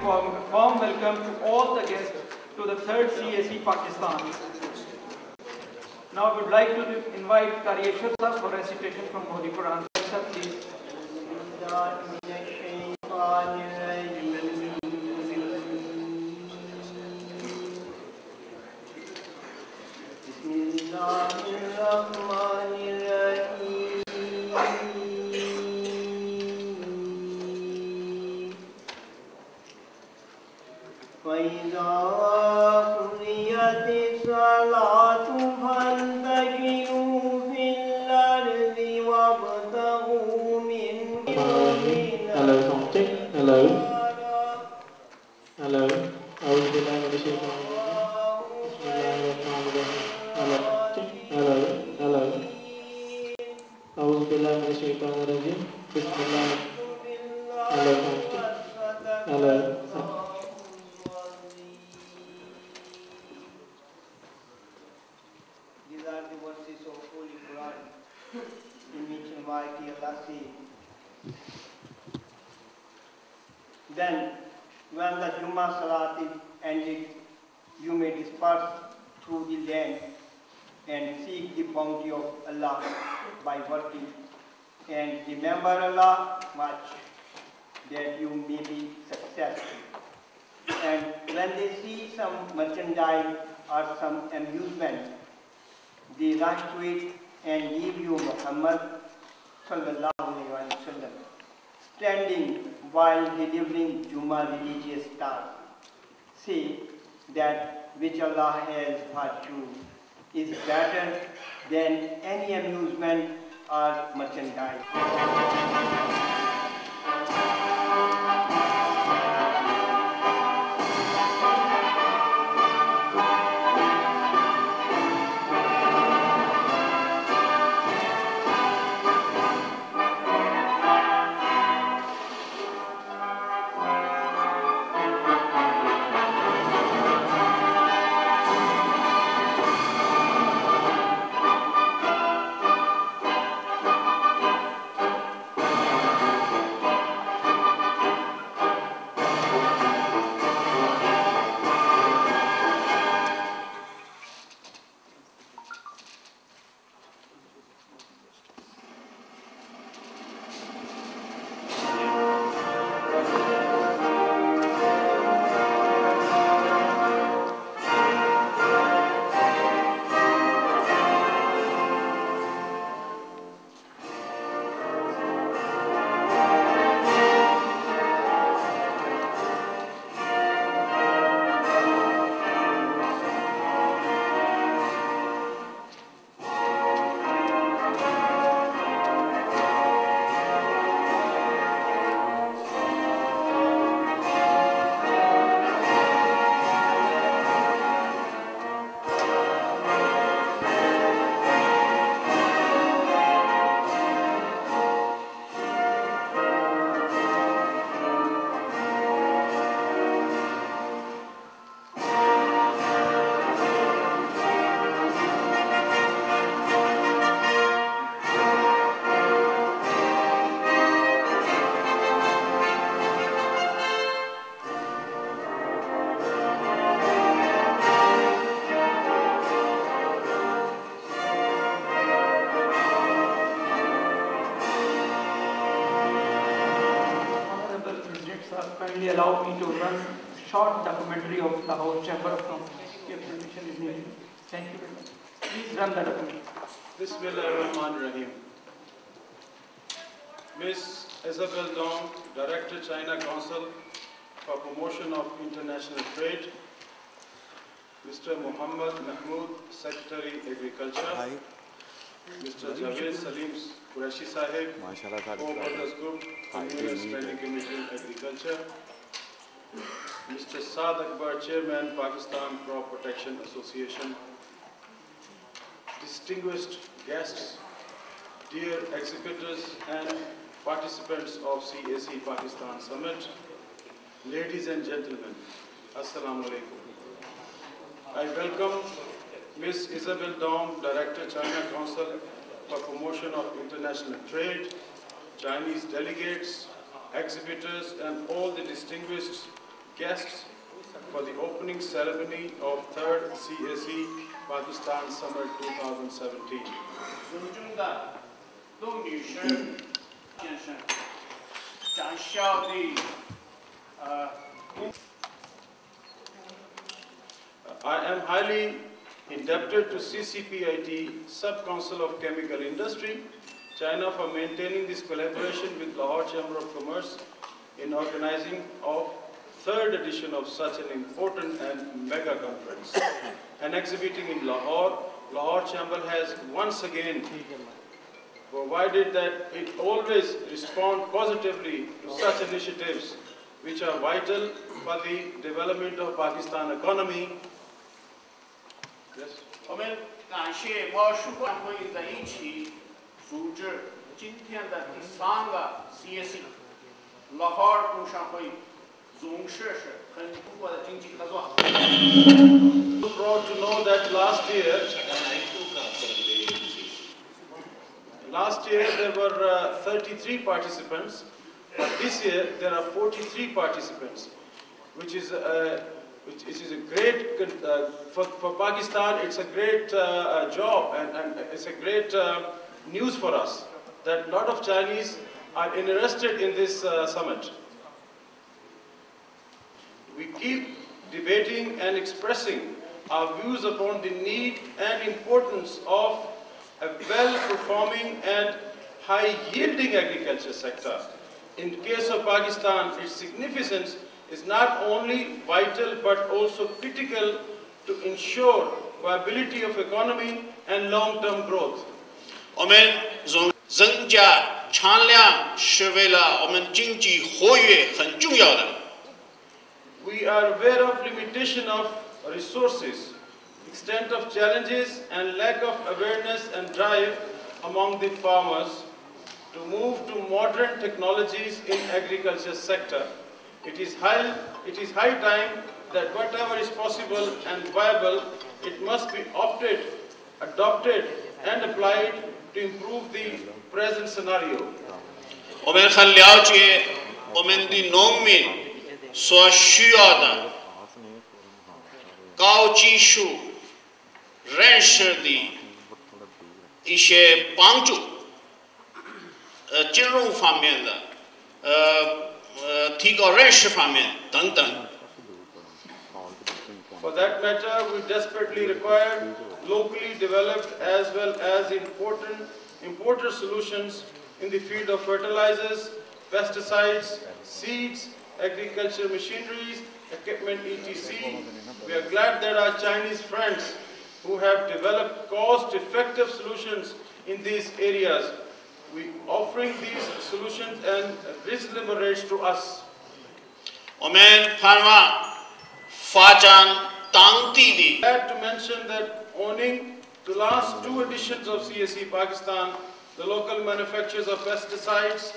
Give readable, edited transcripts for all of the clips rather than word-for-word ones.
warm welcome to all the guests to the third CAC Pakistan. Now I would like to invite Kariyeshwar sir for recitation from Holy Quran. Sir, please. These are the verses of Holy Quran in which Almighty Allah says, then when the Jummah Salat is ended, you may disperse through the land and seek the bounty of Allah by working, and remember Allah much, that you may be successful. And when they see some merchandise or some amusement, they rush to it and leave you Muhammad sallallahu alaihi wasallam standing while delivering Jummah religious task. Say that which Allah has for you is better than any amusement or merchandise. Kindly allow me to run a short documentary of Lahore Chamber of Commerce. Your permission is needed. Thank you very much. Please run the documentary. Bismillahirrahmanirrahim. Ms. Isabel Dong, Director, China Council for Promotion of International Trade. Mr. Muhammad Mahmood, Secretary, Agriculture. Hi. Mr. Javed Salim Qureshi Sahib, Co-Workers Group, Communist Standing Committee, Agriculture. Mr. Saad Akbar, Chairman, Pakistan Crop Protection Association. Distinguished guests, dear exhibitors and participants of CAC Pakistan Summit, ladies and gentlemen, Assalamu Alaikum. I welcome Ms. Isabel Dong, Director, China Council for Promotion of International Trade, Chinese delegates, exhibitors, and all the distinguished guests for the opening ceremony of 3rd CSE Pakistan Summer 2017. 尊重的陆女士先生，长效的I am highly indebted to CCPIT Sub-Council of Chemical Industry, China, for maintaining this collaboration with Lahore Chamber of Commerce in organizing of 3rd edition of such an important and mega conference. And exhibiting in Lahore, Lahore Chamber has once again provided that it always responds positively to such initiatives which are vital for the development of Pakistan economy. Yes. 我们感谢贸事管会在一起组织今天的第3个 CSE 拉哈尔工商会总设施和中国的经济合作。I'm proud to know that last year there were 33 participants, but this year there are 43 participants, which is a great, for Pakistan, it's a great job and it's a great news for us that a lot of Chinese are interested in this summit. We keep debating and expressing our views upon the need and importance of a well-performing and high-yielding agriculture sector. In the case of Pakistan, its significance is not only vital but also critical to ensure viability of economy and long-term growth. 我们增加产量是为了我们经济活跃很重要的。 We are aware of limitation of resources, extent of challenges and lack of awareness and drive among the farmers to move to modern technologies in agriculture sector. It is high time that whatever is possible and viable, it must be adopted and applied to improve the present scenario. 我们很了解我们的农民所需要的高技术认识的一些帮助，金融方面的，提高认识方面等等。 For that matter, we desperately require locally developed as well as importer solutions in the field of fertilizers, pesticides, seeds, agriculture machineries, equipment, etc. We are glad that our Chinese friends who have developed cost-effective solutions in these areas, we offering these solutions and reasonable rates to us. 我们盼望发展当地的。 Glad to mention that owning the last 2 editions of CSE Pakistan, the local manufacturers of pesticides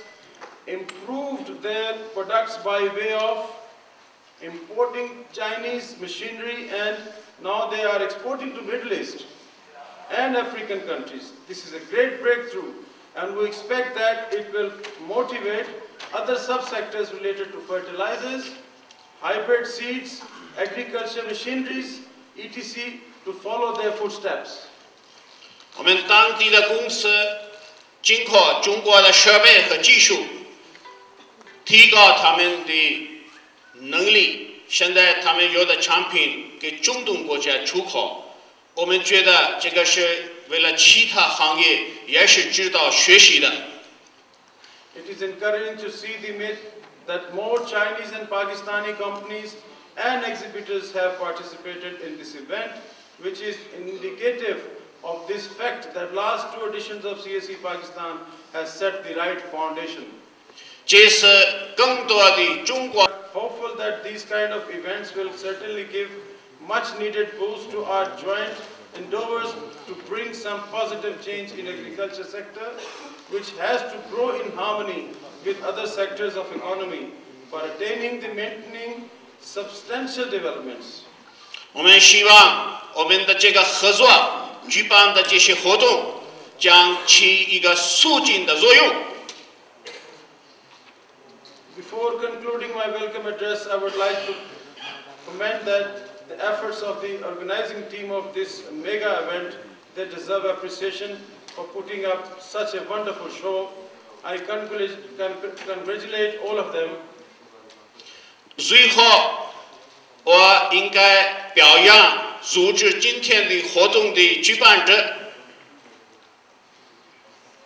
improved their products by way of importing Chinese machinery, and now they are exporting to Middle East and African countries. This is a great breakthrough, and we expect that it will motivate other subsectors related to fertilizers, hybrid seeds, agriculture machineries, etc. to follow their footsteps. 我们当地的公司经过中国的设备和技术，提高他们的能力。现在他们有的产品给中东国家出口，我们觉得这个是为了其他行业也是值得学习的。 It is encouraging to see that more Chinese and Pakistani companies and exhibitors have participated in this event, which is indicative of this fact that last 2 editions of CSE Pakistan has set the right foundation. 这次更多的中国。 Hopeful that these kind of events will certainly give much needed boost to our joint endeavors to bring some positive change in agriculture sector, which has to grow in harmony with other sectors of economy for attaining the maintaining substantial developments. 我们希望我们的这个合作举办的这些活动将起一个促进的作用。Before concluding my welcome address, I would like to commend that the efforts of the organizing team of this mega event, they deserve appreciation for putting up such a wonderful show. I congratulate all of them. 最后，我应该表扬组织今天的活动的举办者。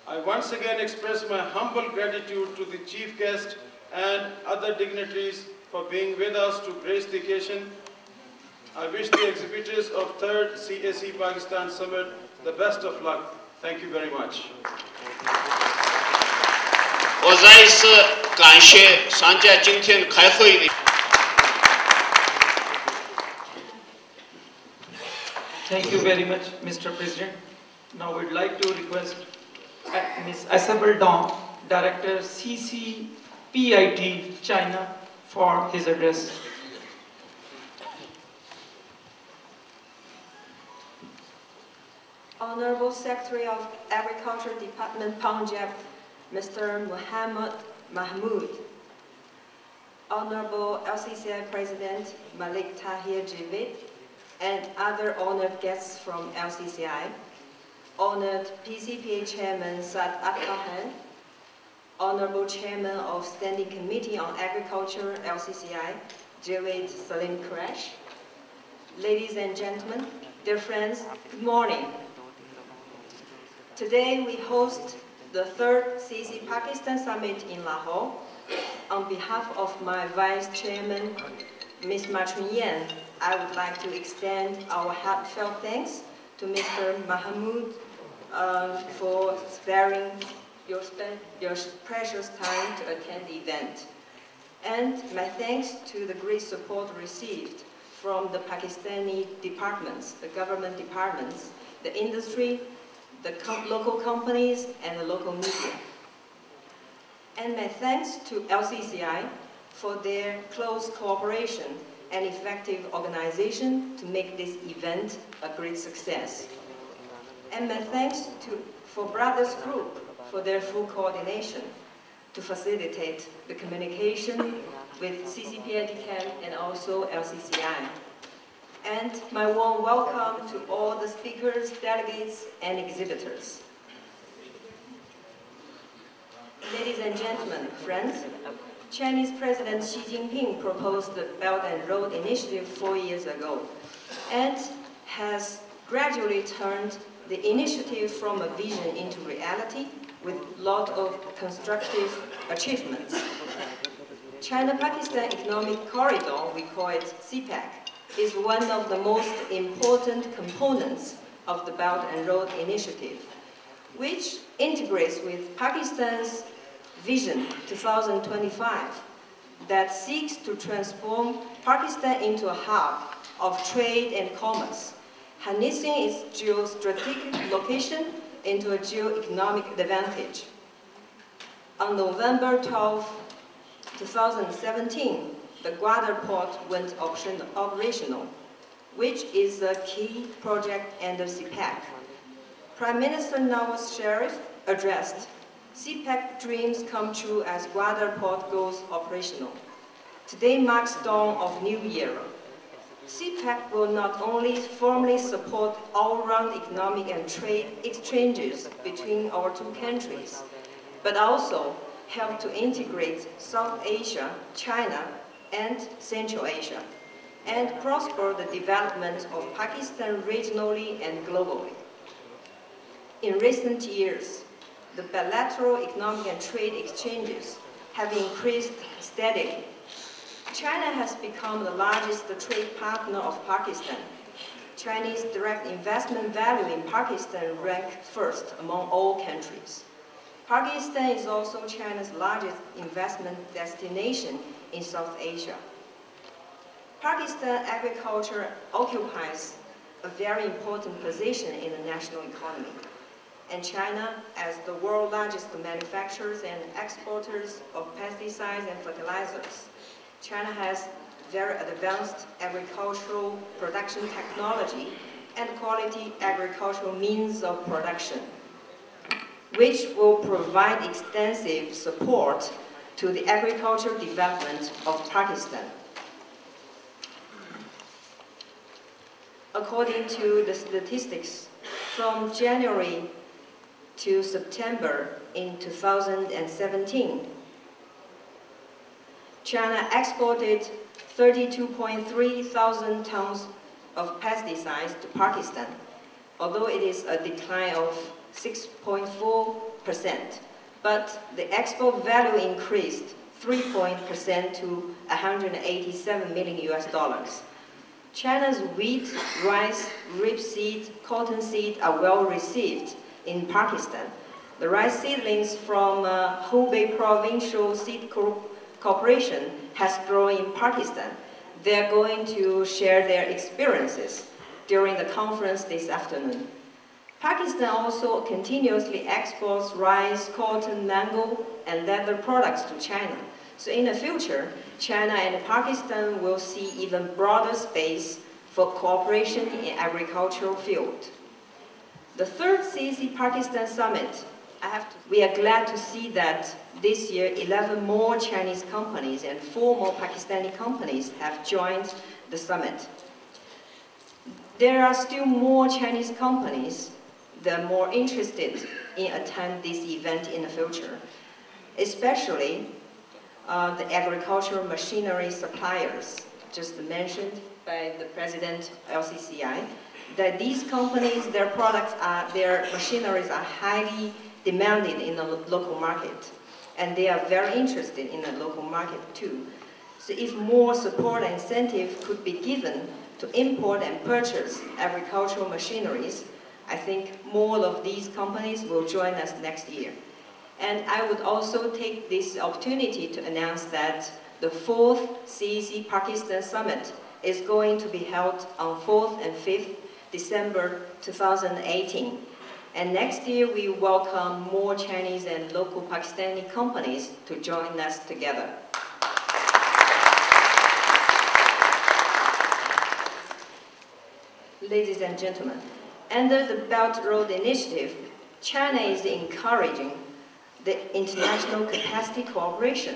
I once again express my humble gratitude to the chief guest and other dignitaries for being with us to grace the occasion. I wish the exhibitors of 3rd CAC Pakistan Summit the best of luck. Thank you very much. 我再一次感谢参加今天开会的。 Thank you very much, Mr. President. Now we'd like to request Ms. Isabel Dong, Director CCPIT China, for his address. Honorable Secretary of Agriculture Department Punjab, Mr. Muhammad Mahmood. Honorable LCCI President Malik Tahir Javid, and other honored guests from LCCI. Honored PCPA Chairman Saad Akhahan, Honorable Chairman of Standing Committee on Agriculture LCCI, Javed Salim Quresh. Ladies and gentlemen, dear friends, good morning. Today we host the 3rd CAC Pakistan Summit in Lahore. On behalf of my Vice Chairman, Ms. Ma Chun-Yan, I would like to extend our heartfelt thanks to Mr. Mahmood for sparing your precious time to attend the event. And my thanks to the great support received from the Pakistani departments, the government departments, the industry, the local companies, and the local media. And my thanks to LCCI for their close cooperation and effective organization to make this event a great success. And my thanks for Brothers Group for their full coordination to facilitate the communication with CCPIT and also LCCI. And my warm welcome to all the speakers, delegates, and exhibitors. Ladies and gentlemen, friends, Chinese President Xi Jinping proposed the Belt and Road Initiative 4 years ago and has gradually turned the initiative from a vision into reality with a lot of constructive achievements. China-Pakistan Economic Corridor, we call it CPEC, is one of the most important components of the Belt and Road Initiative, which integrates with Pakistan's Vision 2025 that seeks to transform Pakistan into a hub of trade and commerce, harnessing its geostrategic location into a geo-economic advantage. On November 12, 2017, the Gwadar port went operational, which is a key project under CPEC. Prime Minister Nawaz Sharif addressed CPEC dreams come true as Gwadar port goes operational. Today marks dawn of new era. CPEC will not only formally support all-round economic and trade exchanges between our two countries, but also help to integrate South Asia, China, and Central Asia, and prosper the development of Pakistan regionally and globally. In recent years, the bilateral economic and trade exchanges have increased steadily. China has become the largest trade partner of Pakistan. Chinese direct investment value in Pakistan ranked first among all countries. Pakistan is also China's largest investment destination in South Asia. Pakistan agriculture occupies a very important position in the national economy. And China, as the world's largest manufacturers and exporters of pesticides and fertilizers, China has very advanced agricultural production technology and quality agricultural means of production, which will provide extensive support to the agricultural development of Pakistan. According to the statistics, from January to September in 2017, China exported 32.3 thousand tons of pesticides to Pakistan, although it is a decline of 6.4%. But the export value increased 3% to 187 million US dollars. China's wheat, rice, rapeseed, cottonseed are well received in Pakistan. The rice seedlings from Hubei Provincial Seed Corporation has grown in Pakistan. They're going to share their experiences during the conference this afternoon. Pakistan also continuously exports rice, cotton, mango, and leather products to China. So in the future, China and Pakistan will see even broader space for cooperation in agricultural field. The third CEC Pakistan Summit, we are glad to see that this year 11 more Chinese companies and 4 more Pakistani companies have joined the summit. There are still more Chinese companies that are more interested in attending this event in the future, especially the agricultural machinery suppliers, just mentioned by the President LCCI, that these companies, their products their machineries are highly demanded in the local market, and they are very interested in the local market too. So if more support and incentive could be given to import and purchase agricultural machineries, I think more of these companies will join us next year. And I would also take this opportunity to announce that the 4th CEC Pakistan Summit is going to be held on 4th and 5th December 2018. And next year we welcome more Chinese and local Pakistani companies to join us together. Ladies and gentlemen, under the Belt and Road Initiative, China is encouraging the international capacity cooperation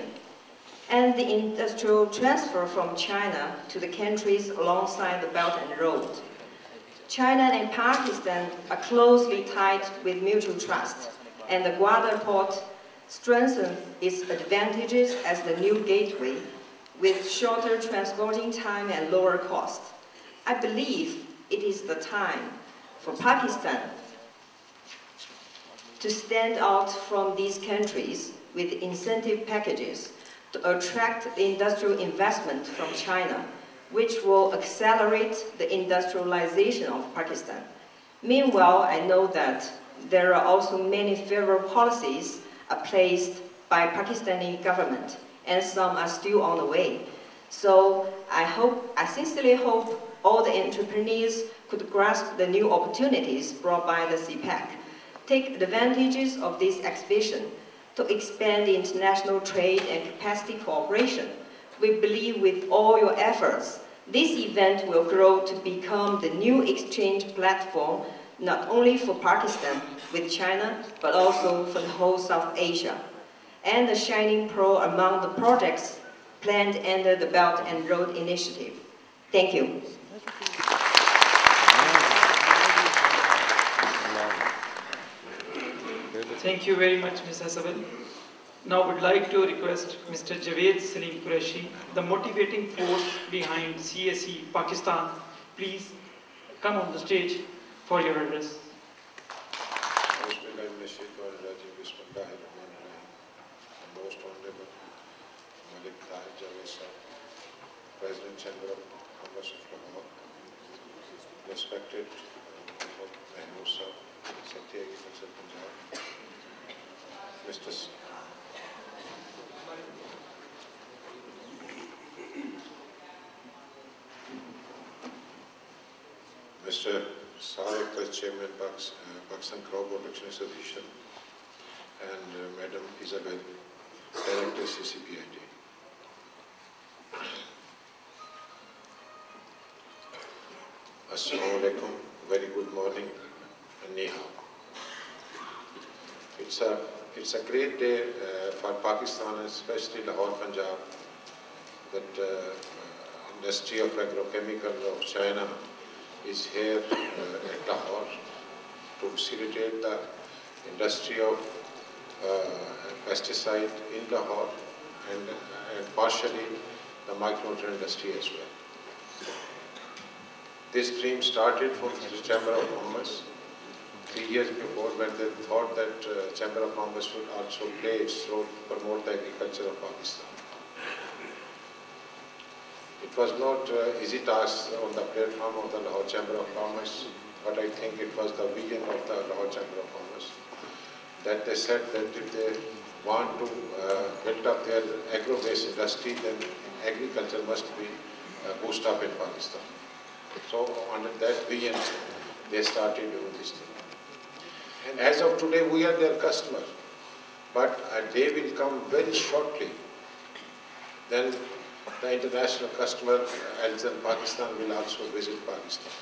and the industrial transfer from China to the countries alongside the Belt and Road. China and Pakistan are closely tied with mutual trust, and the Gwadar port strengthens its advantages as the new gateway with shorter transporting time and lower cost. I believe it is the time for Pakistan to stand out from these countries with incentive packages to attract the industrial investment from China, which will accelerate the industrialization of Pakistan. Meanwhile, I know that there are also many favorable policies placed by Pakistani government, and some are still on the way. So I sincerely hope all the entrepreneurs could grasp the new opportunities brought by the CPEC, take advantages of this exhibition to expand international trade and capacity cooperation. We believe with all your efforts, this event will grow to become the new exchange platform, not only for Pakistan with China, but also for the whole South Asia, and the shining pearl among the projects planned under the Belt and Road Initiative. Thank you. Thank you very much, Ms. Asawal. Now I would like to request Mr. Javed Salim Qureshi, the motivating force behind CSE Pakistan. Please come on the stage for your address. Most Honorable Malik Tahir Javed sir, President Chamber of Commerce of Lahore, respected Mahmood sir, Secretary Agriculture Punjab, Mr. Sarek, the Chairman Pakistan Crop Protection Association, and Madam Isabel, Director CCPID. Assalamu alaikum, very good morning and ni hao. It's a it's a great day for Pakistan, and especially Lahore, Punjab, that industry of agrochemical of China is here at Lahore to facilitate the industry of pesticide in Lahore and partially the micronutrient industry as well. This dream started from the Chamber of Commerce 3 years before, when they thought that Chamber of Commerce should also play its role to promote the agriculture of Pakistan. It was not easy task on the platform of the Lahore Chamber of Commerce, but I think it was the vision of the Lahore Chamber of Commerce that they said that if they want to build up their agro-based industry, then agriculture must be boosted up in Pakistan. So under that vision, they started doing this thing. And as of today, we are their customer, but a day will come very shortly. Then the international customer, as in Pakistan, will also visit Pakistan.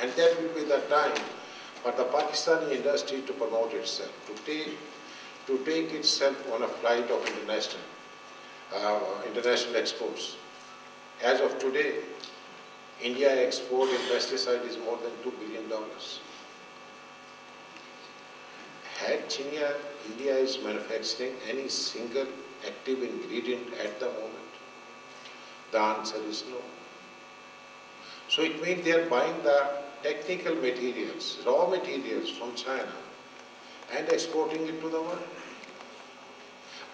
And that will be the time for the Pakistani industry to promote itself, to take itself on a flight of international exports. As of today, India export in pesticide is more than $2 billion. Had India is manufacturing any single active ingredient at the moment? The answer is no. So it means they are buying the technical materials, raw materials from China and exporting it to the world.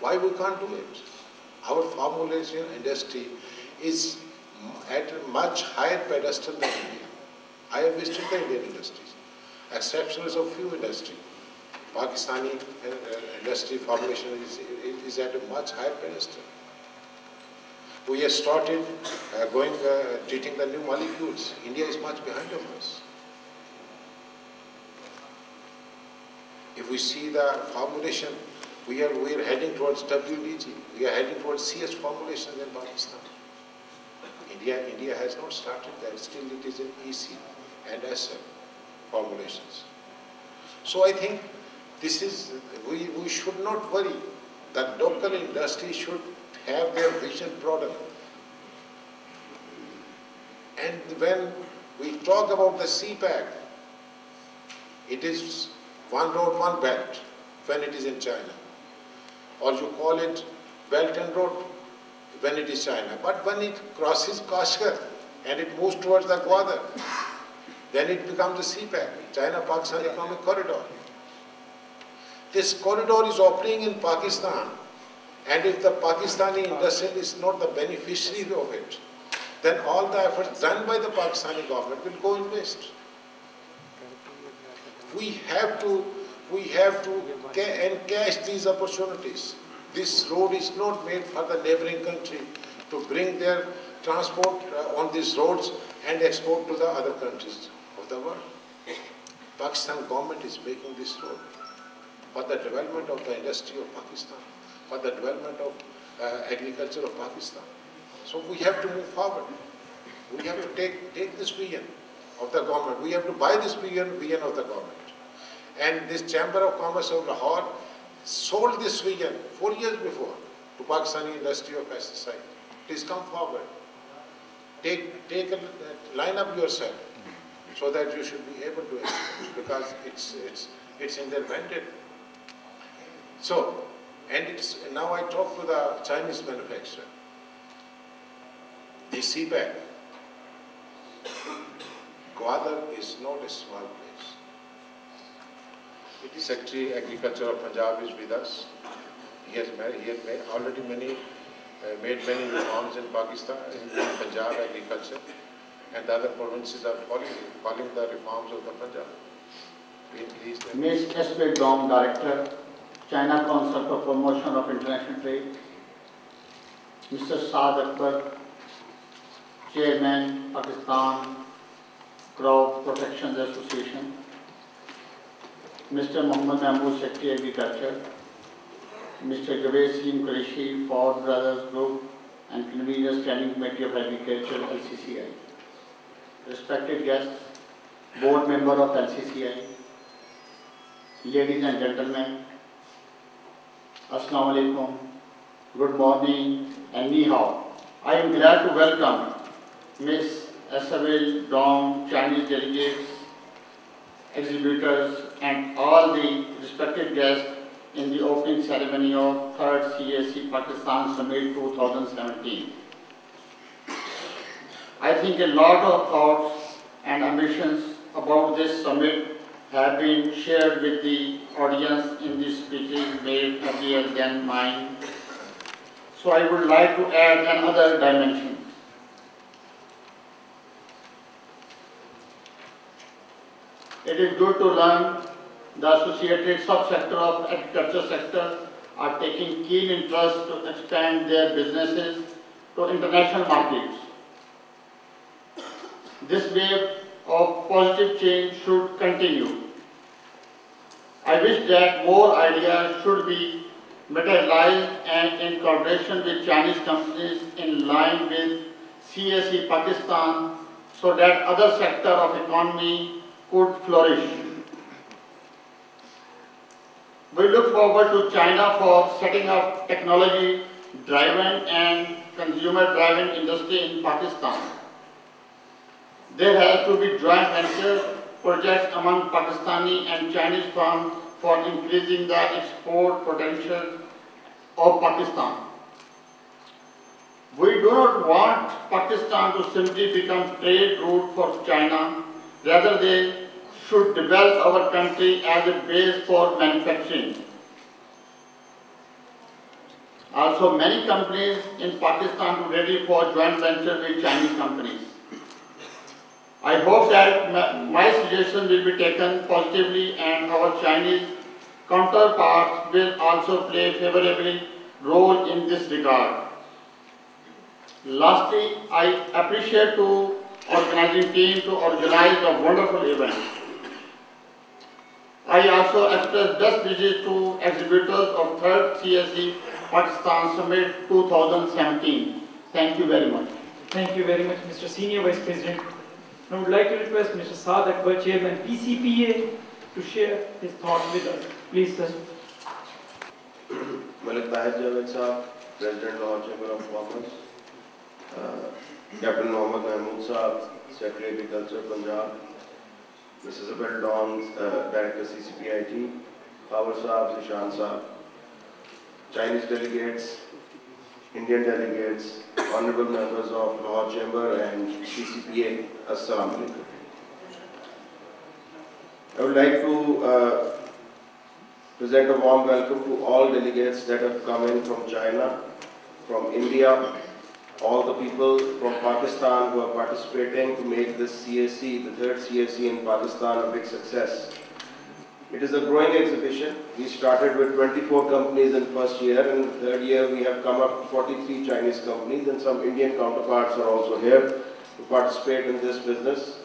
Why we can't do it? Our formulation industry is at a much higher pedestal than India. I have visited the Indian industries. Exceptions of few industries. Pakistani industry formulation is at a much higher pedestal. We have started treating the new molecules. India is much behind of us. If we see the formulation, we are heading towards WDG. We are heading towards CS formulations in Pakistan. India has not started that. Still it is in EC and SM formulations. So I think this is, we should not worry. The local industry should have their vision broadened. And when we talk about the CPAC, it is one road, one belt when it is in China. Or you call it Belt and Road when it is China. But when it crosses Kashgar and it moves towards the Gwadar, then it becomes the CPAC, China-Pakistan Economic Corridor. This corridor is opening in Pakistan, and if the Pakistani industry is not the beneficiary of it, then all the efforts done by the Pakistani government will go in waste. We have to encash these opportunities. This road is not made for the neighboring country to bring their transport on these roads and export to the other countries of the world. Pakistan government is making this road for the development of the industry of Pakistan, for the development of agriculture of Pakistan. So we have to move forward. We have to take this vision of the government. We have to buy this vision of the government. And this Chamber of Commerce of Lahore sold this vision 4 years before to Pakistani industry of pesticide. Please come forward. Line up yourself so that you should be able to export, because it's intervented. So, now I talk to the Chinese manufacturer. The CPAC, Gwadar is not a small place. Secretary Agriculture of Punjab is with us. He has already made many reforms in Pakistan, in Punjab agriculture, and the other provinces are following the reforms of the Punjab. Ms. S. Dong, Director, China Council for Promotion of International Trade. Mr. Saad Akbar, Chairman, Pakistan Crop Protection Association. Mr. Muhammad Mahmood, Secretary Agriculture. Mr. Javed Salim Qureshi, Ford Brothers Group and Convener Standing Committee of Agriculture, LCCI. Respected guests, Board Member of LCCI, ladies and gentlemen, Assalamu alaikum, good morning, and ni hao. I am glad to welcome Ms. Isabel Dong, Chinese delegates, exhibitors, and all the respected guests in the opening ceremony of 3rd CSE Pakistan Summit 2017. I think a lot of thoughts and ambitions about this summit have been shared with the audience in the speeches made earlier than mine. So I would like to add another dimension. It is good to learn the associated subsector of agriculture sector are taking keen interest to expand their businesses to international markets. This wave of positive change should continue. I wish that more ideas should be materialized and in collaboration with Chinese companies in line with CSE Pakistan so that other sector of economy could flourish. We look forward to China for setting up technology-driven and consumer-driven industry in Pakistan. There has to be joint venture projects among Pakistani and Chinese firms for increasing the export potential of Pakistan. We do not want Pakistan to simply become trade route for China. Rather, they should develop our country as a base for manufacturing. Also, many companies in Pakistan are ready for joint venture with Chinese companies. I hope that my suggestion will be taken positively and our Chinese counterparts will also play a favorable role in this regard. Lastly, I appreciate the organizing team to organize a wonderful event. I also express best wishes to exhibitors of 3rd CSE Pakistan Summit 2017. Thank you very much. Thank you very much, Mr. Senior Vice President. I would like to request Mr. Saad Akbar, Chairman PCPA, to share his thoughts with us. Please, sir. Malik Tahir Javed Saab, President Lahore Chamber of Commerce, Captain Mohammad Mahmood Saab, Secretary Agriculture Punjab, Mrs. Isabel Dong, Director CCPIT, Power Saab, Zishan Saab, Chinese delegates, Indian delegates, honorable members of Lahore Chamber and CCPA, Assalamu alaikum. I would like to present a warm welcome to all delegates that have come in from China, from India, all the people from Pakistan who are participating to make this CSE, the 3rd CSE in Pakistan, a big success. It is a growing exhibition. We started with 24 companies in first year, and in the 3rd year we have come up to 43 Chinese companies, and some Indian counterparts are also here to participate in this business.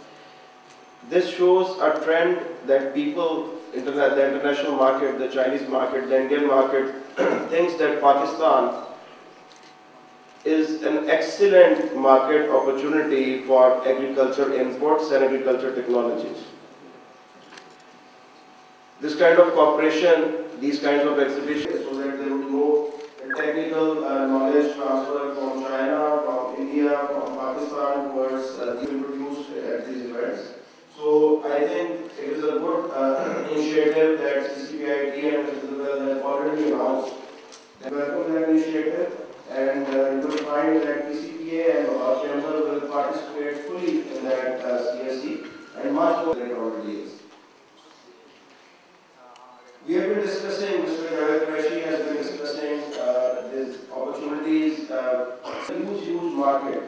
This shows a trend that people, the international market, the Chinese market, the Indian market, thinks that Pakistan is an excellent market opportunity for agriculture imports and agriculture technologies. This kind of cooperation, these kinds of exhibitions, so that there will be more technical knowledge transfer from China, from India, from Pakistan towards being produced at these events. So I think it is a good initiative that CCPIT and Isabel have already announced. They welcome that initiative, and you will find that PCPA and our chamber will participate fully in that CSE, and much more than it already is. We have been discussing, Mr. Javed Qureshi has been discussing these opportunities, huge market,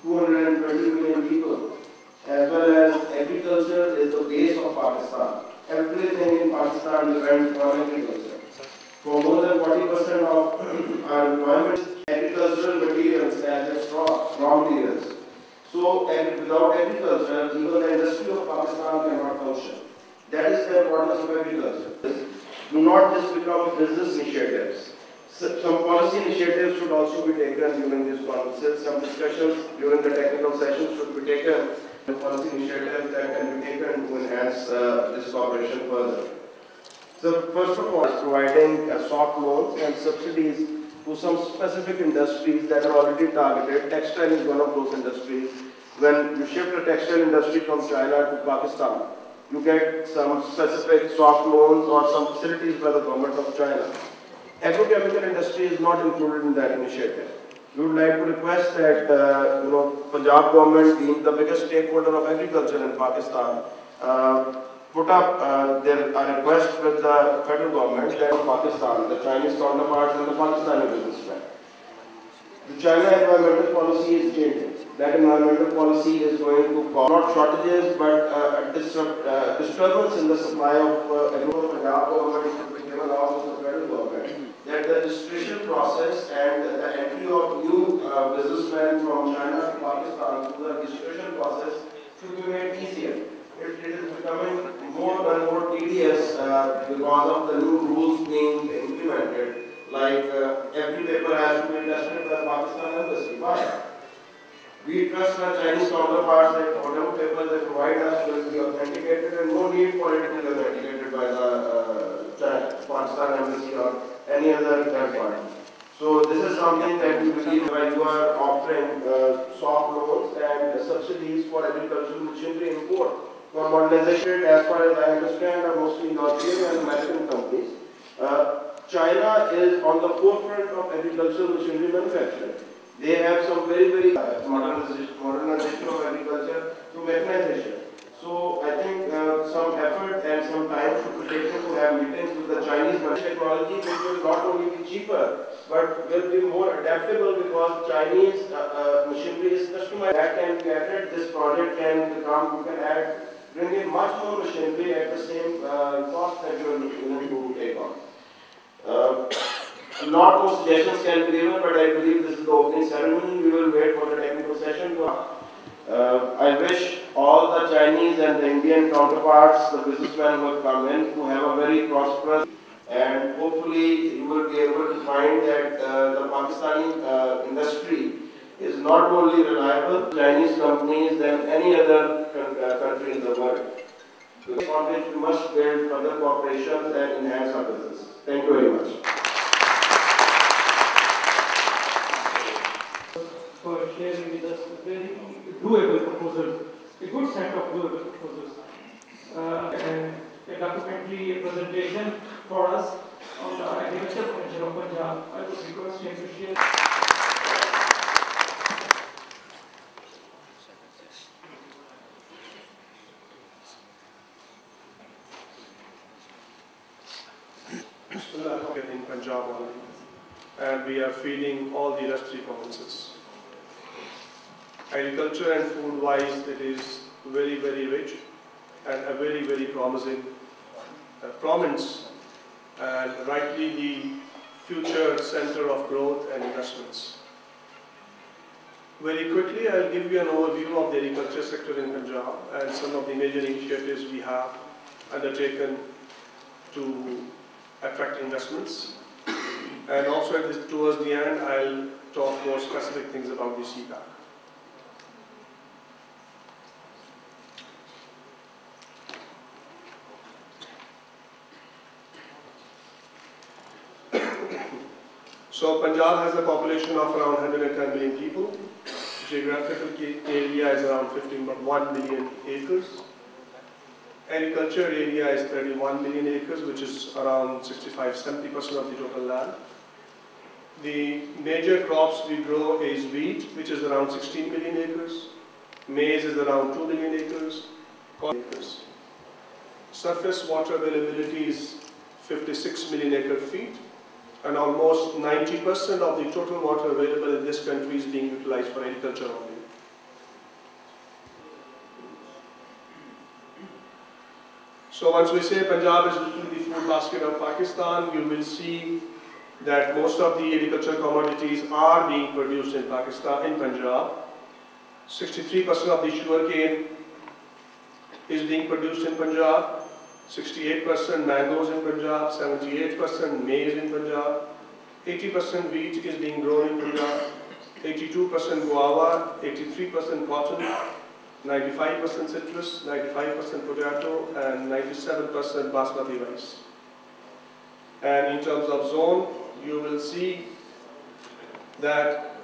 220 million people, as well as agriculture is the base of Pakistan. Everything in Pakistan depends on agriculture. For more than 40% of our employment is agricultural materials as raw materials. So without agriculture, even the industry of Pakistan cannot function. That is the importance of agriculture. Do not just become business initiatives. Some policy initiatives should also be taken during these conferences. Some discussions during the technical sessions should be taken. Policy initiatives that can be taken to enhance this cooperation further. So first of all, providing soft loans and subsidies to some specific industries that are already targeted. Textile is one of those industries. When you shift the textile industry from China to Pakistan, you get some specific soft loans or some facilities by the government of China. Agrochemical industry is not included in that initiative. We would like to request that, Punjab government, being the biggest stakeholder of agriculture in Pakistan, put up their request with the federal government that Pakistan, the Chinese counterparts and the Pakistani businessmen. The China environmental policy is changing. That environmental policy is going to cause not shortages but a disturbance in the supply of agriculture. Punjab government is given out to the federal government that the registration process and the entry of new businessmen from China to Pakistan through the registration process should be made easier. It is becoming more and more tedious because of the new rules being implemented. Like every paper has to be tested by the Pakistan embassy. Why? We trust our Chinese counterparts that whatever papers they provide us will be authenticated and no need for it to be authenticated by the Pakistan embassy or any other third party. So this is something that we believe when you are offering soft loans and subsidies for agricultural machinery import. For modernization, as far as I understand, are mostly European and American companies. China is on the forefront of agricultural machinery manufacturing. They have some very modernization of agriculture through mechanization. So I think some effort and some time should be taken to have meetings with the Chinese technology, which will not only be cheaper, but will be more adaptable because Chinese machinery is customized. That can be added. This project can become, you can bring in much more machinery at the same cost that you are willing to take on. A lot more suggestions can be given, but I believe this is the opening ceremony. We will wait for the technical session. I wish all the Chinese and the Indian counterparts, the businessmen who have come in, to have a very prosperous, and hopefully you will be able to find that the Pakistani industry is not only reliable Chinese companies than any other country in the world. On which we must build further cooperation and enhance our business. Thank you very much. For sharing with us a very doable proposal, a good set of doable proposals. And a documentary presentation for us on the agriculture potential of Punjab. I would request him to share. In Punjab only, and we are feeding all the rest 3 provinces. Agriculture and food wise, it is very rich and a very promising province, and rightly the future center of growth and investments. Very quickly, I'll give you an overview of the agriculture sector in Punjab and some of the major initiatives we have undertaken to attract investments. And also towards the end, I'll talk more specific things about the CPAC. So Punjab has a population of around 110 million people. Geographical area is around 51 million acres. Agriculture area is 31 million acres, which is around 65–70% of the total land. The major crops we grow is wheat, which is around 16 million acres. Maize is around 2 million acres. Corn acres. Surface water availability is 56 million acre feet, and almost 90% of the total water available in this country is being utilized for agriculture only. So once we say Punjab is literally the food basket of Pakistan, you will see that most of the agricultural commodities are being produced in Pakistan, in Punjab. 63% of the sugarcane is being produced in Punjab, 68% mangoes in Punjab, 78% maize in Punjab, 80% wheat is being grown in Punjab, 82% guava, 83% cotton, 95% citrus, 95% potato, and 97% basmati rice. And in terms of zone, you will see that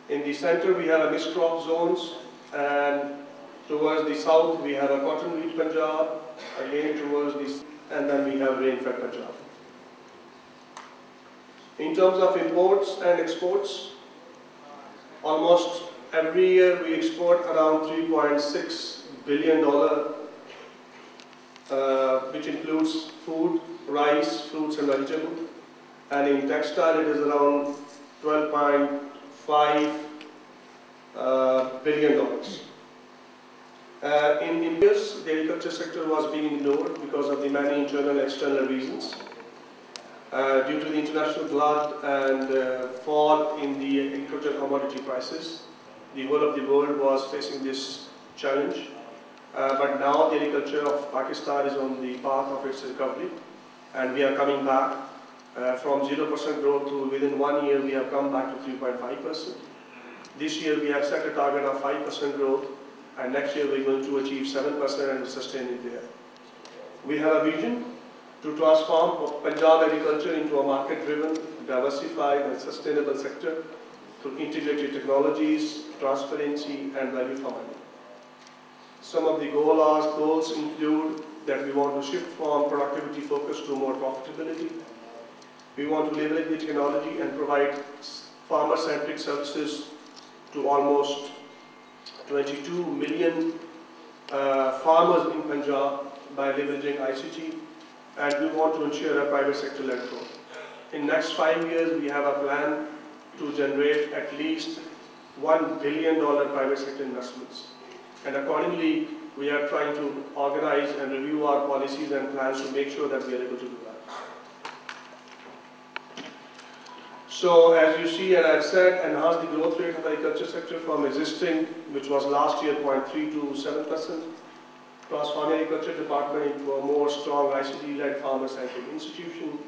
in the center we have a mixed crop zones, and towards the south we have a cotton wheat Punjab, again towards the, and then we have rain-fed Punjab. In terms of imports and exports, almost every year we export around $3.6 billion, which includes food, rice, fruits and vegetables. And in textile it is around $12.5 billion. In India, the agriculture sector was being ignored because of the many internal and external reasons. Due to the international glut and fall in the agricultural commodity prices, the whole of the world was facing this challenge. But now the agriculture of Pakistan is on the path of its recovery, and we are coming back from 0% growth to within 1 year we have come back to 3.5%. This year we have set a target of 5% growth, and next year we are going to achieve 7% and sustain it there. We have a vision to transform Punjab agriculture into a market-driven, diversified and sustainable sector through integrated technologies, transparency and value for money. Some of the goals include that we want to shift from productivity focus to more profitability. We want to leverage the technology and provide farmer-centric services to almost 22 million farmers in Punjab by leveraging ICT, and we want to ensure a private sector-led growth. In next 5 years, we have a plan to generate at least $1 billion private sector investments. And accordingly, we are trying to organize and review our policies and plans to make sure that we are able to do that. So as you see, and I've said, enhance the growth rate of the agriculture sector from existing, which was last year 0.3 to 7%, transform the agriculture department into a more strong ICT-led farmer-centric institution,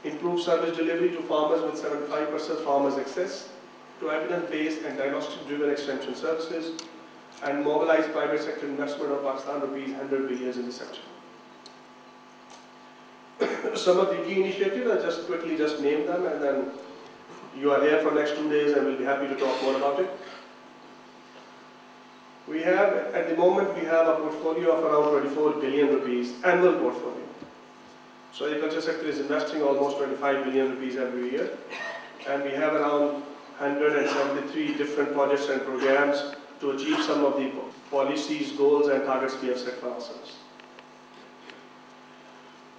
improve service delivery to farmers with 75% farmers access to evidence-based and diagnostic-driven extension services, and mobilize private sector investment of Pakistan rupees 100 billion in the sector. Some of the key initiatives, I just quickly name them, and then you are here for next 2 days and we'll be happy to talk more about it. We have, at the moment, we have a portfolio of around 24 billion rupees, annual portfolio. So the agriculture sector is investing almost 25 billion rupees every year, and we have around 173 different projects and programs to achieve some of the policies, goals and targets we have set for ourselves.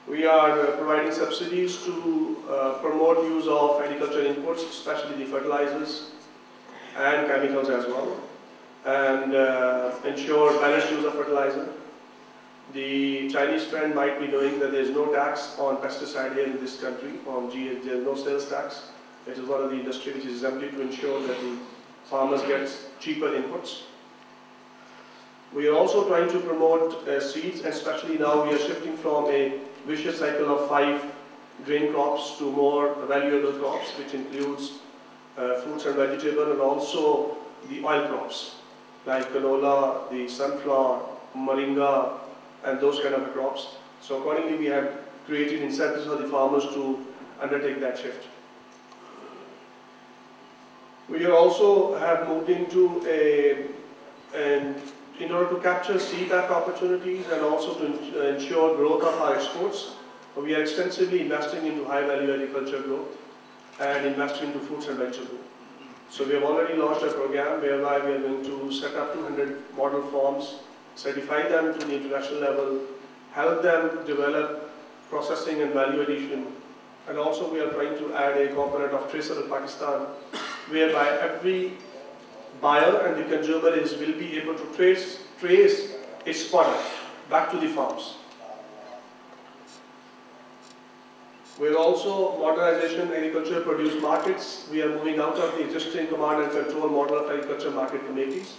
We are providing subsidies to promote use of agricultural inputs, especially the fertilizers and chemicals as well, and ensure balanced use of fertilizer. The Chinese friend might be knowing that there is no tax on pesticide here in this country, there is no sales tax. It is one of the industry which is exempted to ensure that the farmers get cheaper inputs. We are also trying to promote seeds, and especially now we are shifting from a vicious cycle of 5 grain crops to more valuable crops, which includes fruits and vegetables, and also the oil crops like canola, the sunflower, moringa, and those kind of crops. So accordingly, we have created incentives for the farmers to undertake that shift. We also have moved into in order to capture seed-back opportunities and also to ensure growth of our exports, we are extensively investing into high-value agriculture growth and investing into fruits and vegetables. So we have already launched a program whereby we are going to set up 200 model farms, certify them to the international level, help them develop processing and value addition, and also we are trying to add a component of traceable Pakistan, whereby every buyer and the consumer will be able to trace its product back to the farms. We are also modernization agriculture produce markets. We are moving out of the existing command and control model of agriculture market committees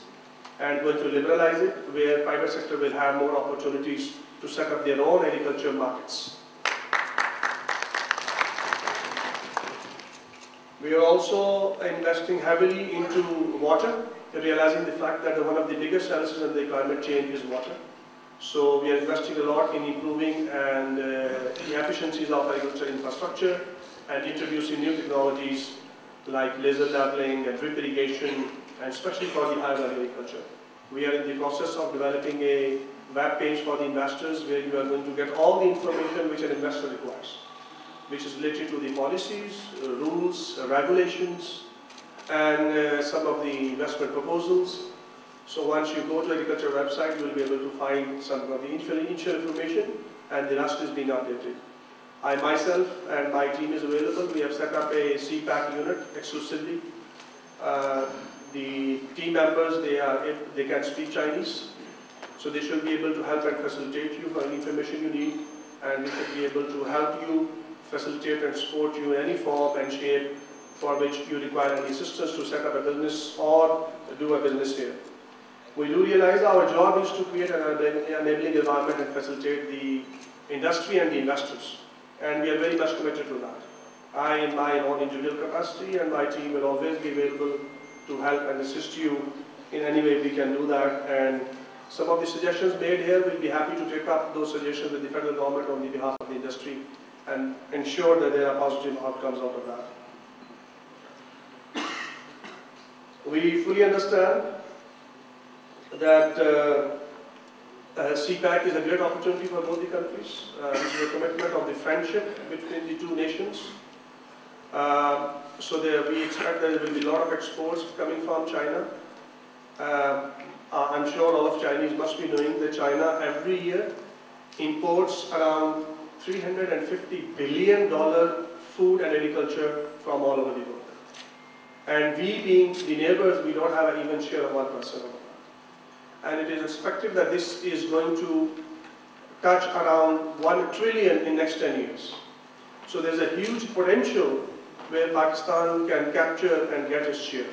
and going to liberalize it, where private sector will have more opportunities to set up their own agriculture markets. We are also investing heavily into water, realizing the fact that one of the biggest challenges in the climate change is water. So we are investing a lot in improving and the efficiencies of agriculture infrastructure and introducing new technologies like laser leveling and drip irrigation, and especially for the high value agriculture. We are in the process of developing a web page for the investors where you are going to get all the information which an investor requires, which is related to the policies, rules, regulations, and some of the investment proposals. So once you go to the agriculture website, you will be able to find some of the initial information, and the rest is being updated. I myself and my team is available. We have set up a CPAC unit exclusively. The team members, they can speak Chinese, so they should be able to help and facilitate you for any information you need, and we should be able to help you, facilitate and support you in any form and shape for which you require any assistance to set up a business or do a business here. We do realize our job is to create an enabling environment and facilitate the industry and the investors, and we are very much committed to that. I, in my own individual capacity, and my team will always be available to help and assist you in any way we can do that. And some of the suggestions made here, we'll be happy to take up those suggestions with the federal government on the behalf of the industry and ensure that there are positive outcomes out of that. We fully understand that CPAC is a great opportunity for both the countries. This is a commitment of the friendship between the two nations. So we expect that there will be a lot of exports coming from China. I'm sure all of Chinese must be knowing that China every year imports around $350 billion food and agriculture from all over the world. And we being the neighbors, we don't have an even share of 1% of that. And it is expected that this is going to touch around 1 trillion in next 10 years. So there's a huge potential where Pakistan can capture and get its share.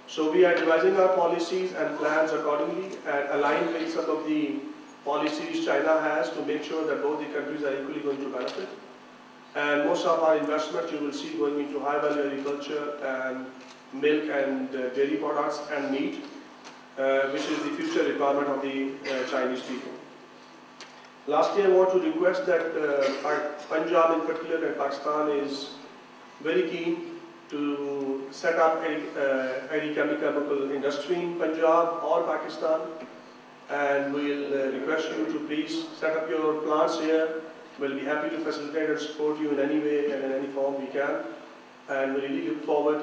So we are devising our policies and plans accordingly and aligned with some of the policies China has to make sure that both the countries are equally going to benefit. And most of our investment you will see going into high value agriculture and milk and dairy products and meat, which is the future requirement of the Chinese people. Lastly, I want to request that Punjab in particular and Pakistan is very keen to set up a agrochemical industry in Punjab or Pakistan, and we'll request you to please set up your plants here. We'll be happy to facilitate and support you in any way and in any form we can, and we really look forward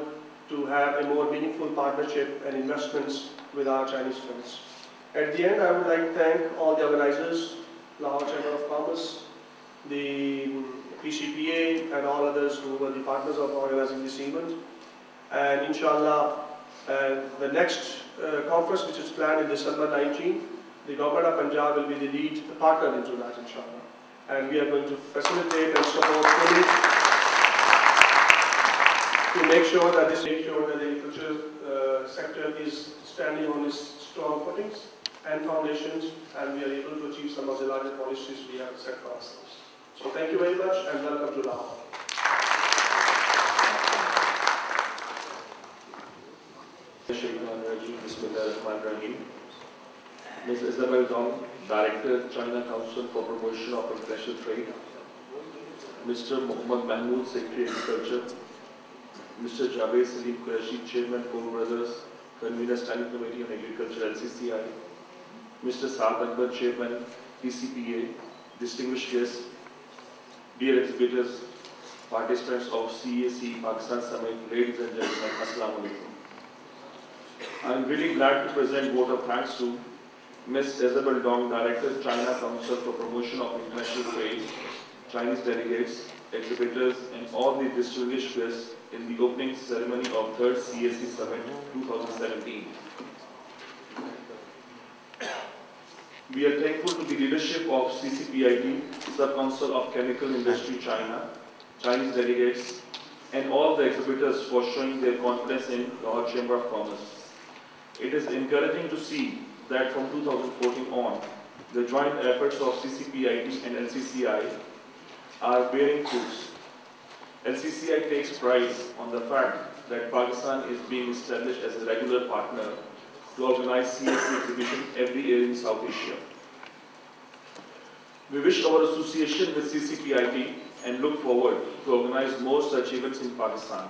to have a more meaningful partnership and investments with our Chinese friends. At the end, I would like to thank all the organizers, Lahore Chamber of Commerce, the PCPA and all others who were the partners of organizing this event. And inshallah, the next conference which is planned in December 19, the government of Punjab will be the lead partner into that, inshallah. And we are going to facilitate and support fully to make sure that the agriculture sector is standing on its strong footings and foundations, and we are able to achieve some of the larger policies we have set for ourselves. So thank you very much and welcome to Lahore. Ms. Isabel Dong, Director, China Council for Promotion of International Trade. Mr. Muhammad Mahmood, Secretary, Agriculture. Mr. Javed Salim Qureshi, Chairman, Four Brothers, Convener, Standing Committee on Agriculture, LCCI. Mr. Saad Akbar, Chairman, PCPA. Distinguished guests, dear exhibitors, participants of CAC Pakistan Summit, ladies and gentlemen, Assalamu Alaikum. I am really glad to present vote of thanks to Ms. Isabel Dong, Director, China Council for Promotion of International Trade, Chinese delegates, exhibitors, and all the distinguished guests in the opening ceremony of 3rd CAC Summit 2017. We are thankful to the leadership of CCPIT, Sub-Council of Chemical Industry China, Chinese delegates, and all the exhibitors for showing their confidence in Lahore Chamber of Commerce. It is encouraging to see that from 2014 on, the joint efforts of CCPIT and LCCI are bearing fruits. LCCI takes pride on the fact that Pakistan is being established as a regular partner to organize CAC exhibition every year in South Asia. We wish our association with CCPIT and look forward to organize more such events in Pakistan.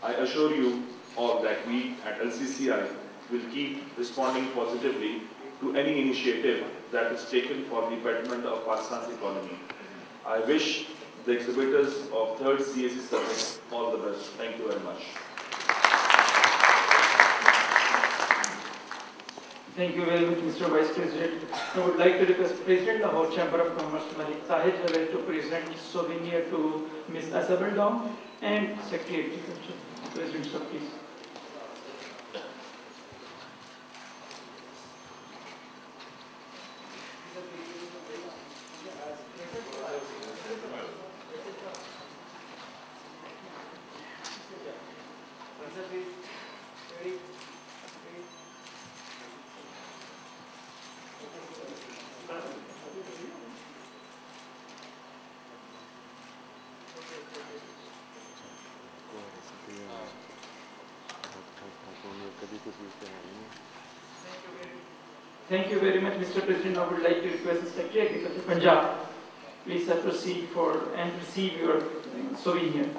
I assure you all that we at LCCI will keep responding positively to any initiative that is taken for the betterment of Pakistan's economy. I wish the exhibitors of 3rd CAC Summit all the best. Thank you very much. Thank you very much, Mr. Vice President. I would like to request President Lahore Chamber of Commerce, Malik Tahir Javed, to present souvenir to Ms. Asabel Dong and Secretary Agriculture. President, sir, please. Thank you very much, Mr. President. I would like to request the Secretary Agriculture Punjab, please proceed for and receive your souvenir.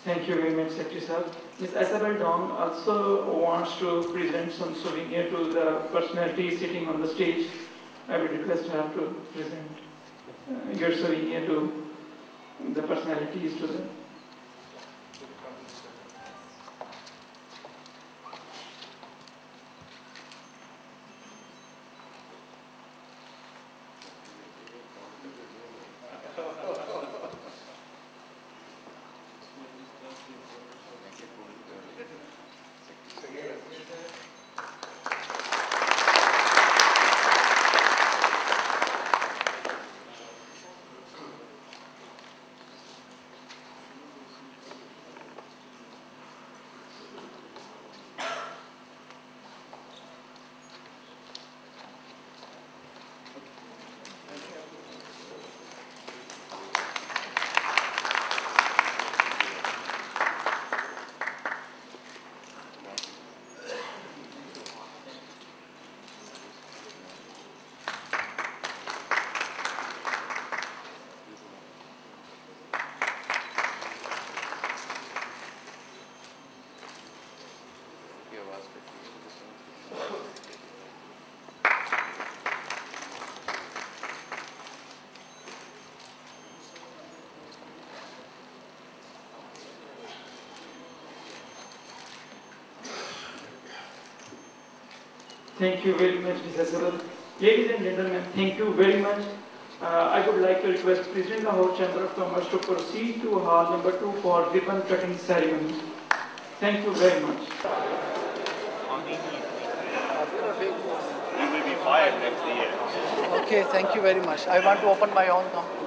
Thank you very much, Secretary Sir. Ms. Asabel Dong also wants to present some souvenir to the personality sitting on the stage. I would request her to present your souvenir to the personalities to them. Thank you very much, Mr. Asabel. Ladies and gentlemen, thank you very much. I would like to request President Lahore Chamber of Commerce to proceed to hall number 2 for ribbon cutting ceremony. Thank you very much. You will be fired next year. Okay, thank you very much. I want to open my own company.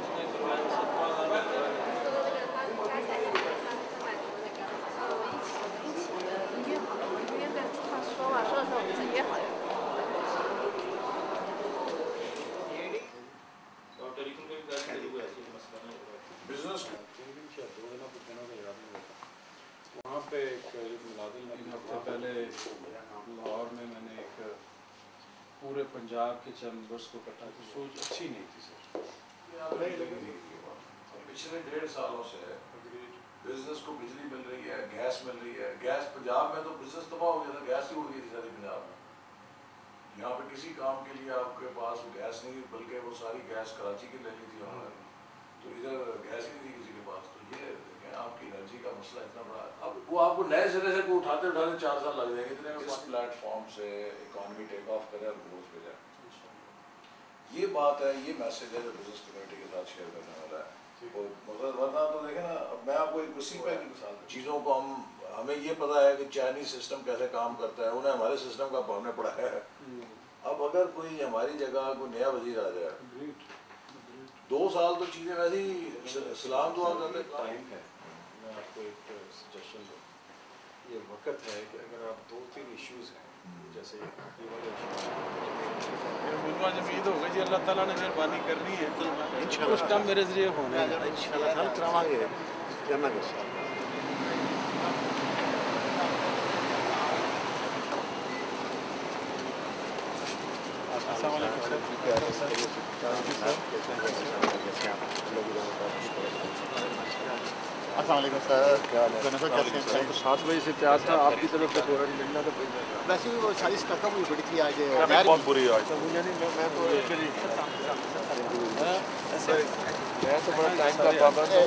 वहाँ पे एक मुलाजिम 3 हफ्ते पहले लाहौर में मैंने एक पूरे पंजाब के चैम्बर्स को इकट्ठा की, सोच अच्छी नहीं थी सर। पिछले 1.5 सालों से बिजनेस को बिजली मिल रही है, गैस मिल रही है। गैस पंजाब में तो बिजनेस तबाह हो गया था, गैस ही उड़ गई थी सारी पंजाब में। यहाँ पे किसी काम के लिए आपके पास गैस नहीं, बल्कि वो सारी गैस कराची की ले ली थी उन्होंने, तो इधर गैस ही नहीं थी किसी के पास। तो ये आपकी एनर्जी का मसला इतना बड़ा है, अब वो आपको नए सिरे से उठाते उठाते 4 साल लग जाएंगे इतने में। इस प्लेटफॉर्म से इकोनॉमी टेक ऑफ करे और ग्रोथ पे जाए, ये बात है, ये मैसेज है जो बिजनेस कम्युनिटी के साथ शेयर करने वाला है। वरना तो देखें ना, अब मैं आपको एक उसी पे चीज़ों को हमें ये पता है कि चाइनीज सिस्टम कैसे काम करता है, उन्हें हमारे सिस्टम का हमने पढ़ाया है। अब अगर कोई हमारी जगह कोई नया वजीर आ जाए, 2 साल तो चीज़ें वैसे ही सलाम दुआ करते टाइम है। मैं आपको एक सजेशन दूँ, ये वक्त है कि अगर आप 2-3 इश्यूज़ हैं, जैसे ये वाले शुक्र जब ईद हो गई जी अल्लाह ताला ने मेहरबानी करनी है कुछ कम मेरे जरिए होने इंशाल्लाह हल करावांगे करना के साथ अस्सलाम वालेकुम सर क्या हाल है? तो 7 बजे से तैयार था आपकी तरफ से फौरन मिलना तो वैसे भी वो सारी स्टकअप हुई बड़ी थी आज बहुत बुरी आज मुझे नहीं मैं तो मैं तो बड़ा टाइम का पाबंद हूँ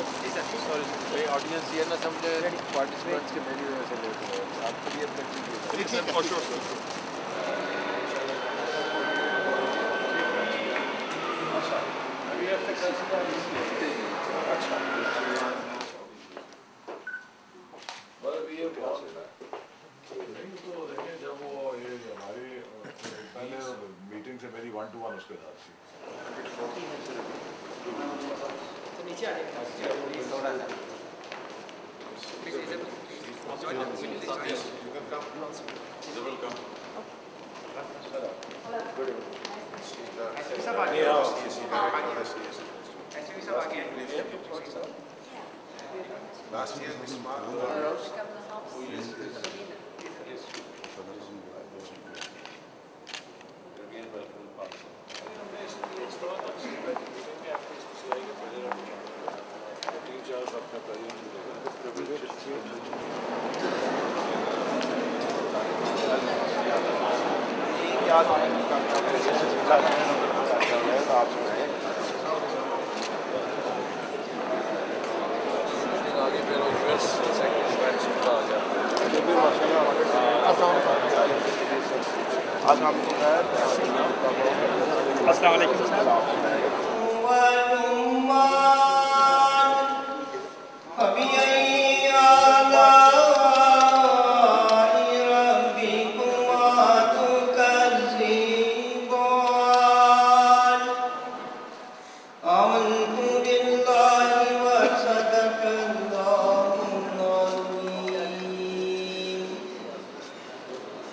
सॉरी ऑडियंस ये ना समझे पार्टिसिपेंट्स के मेरी वजह से लेट हो आप क्लियर कर दीजिए अच्छा जब वो ये हमारी पहले मीटिंग से मेरी 1-to-1 उसके साथ थी नीचे आ Last year, Miss Mark. अस्सलाम वालेकुम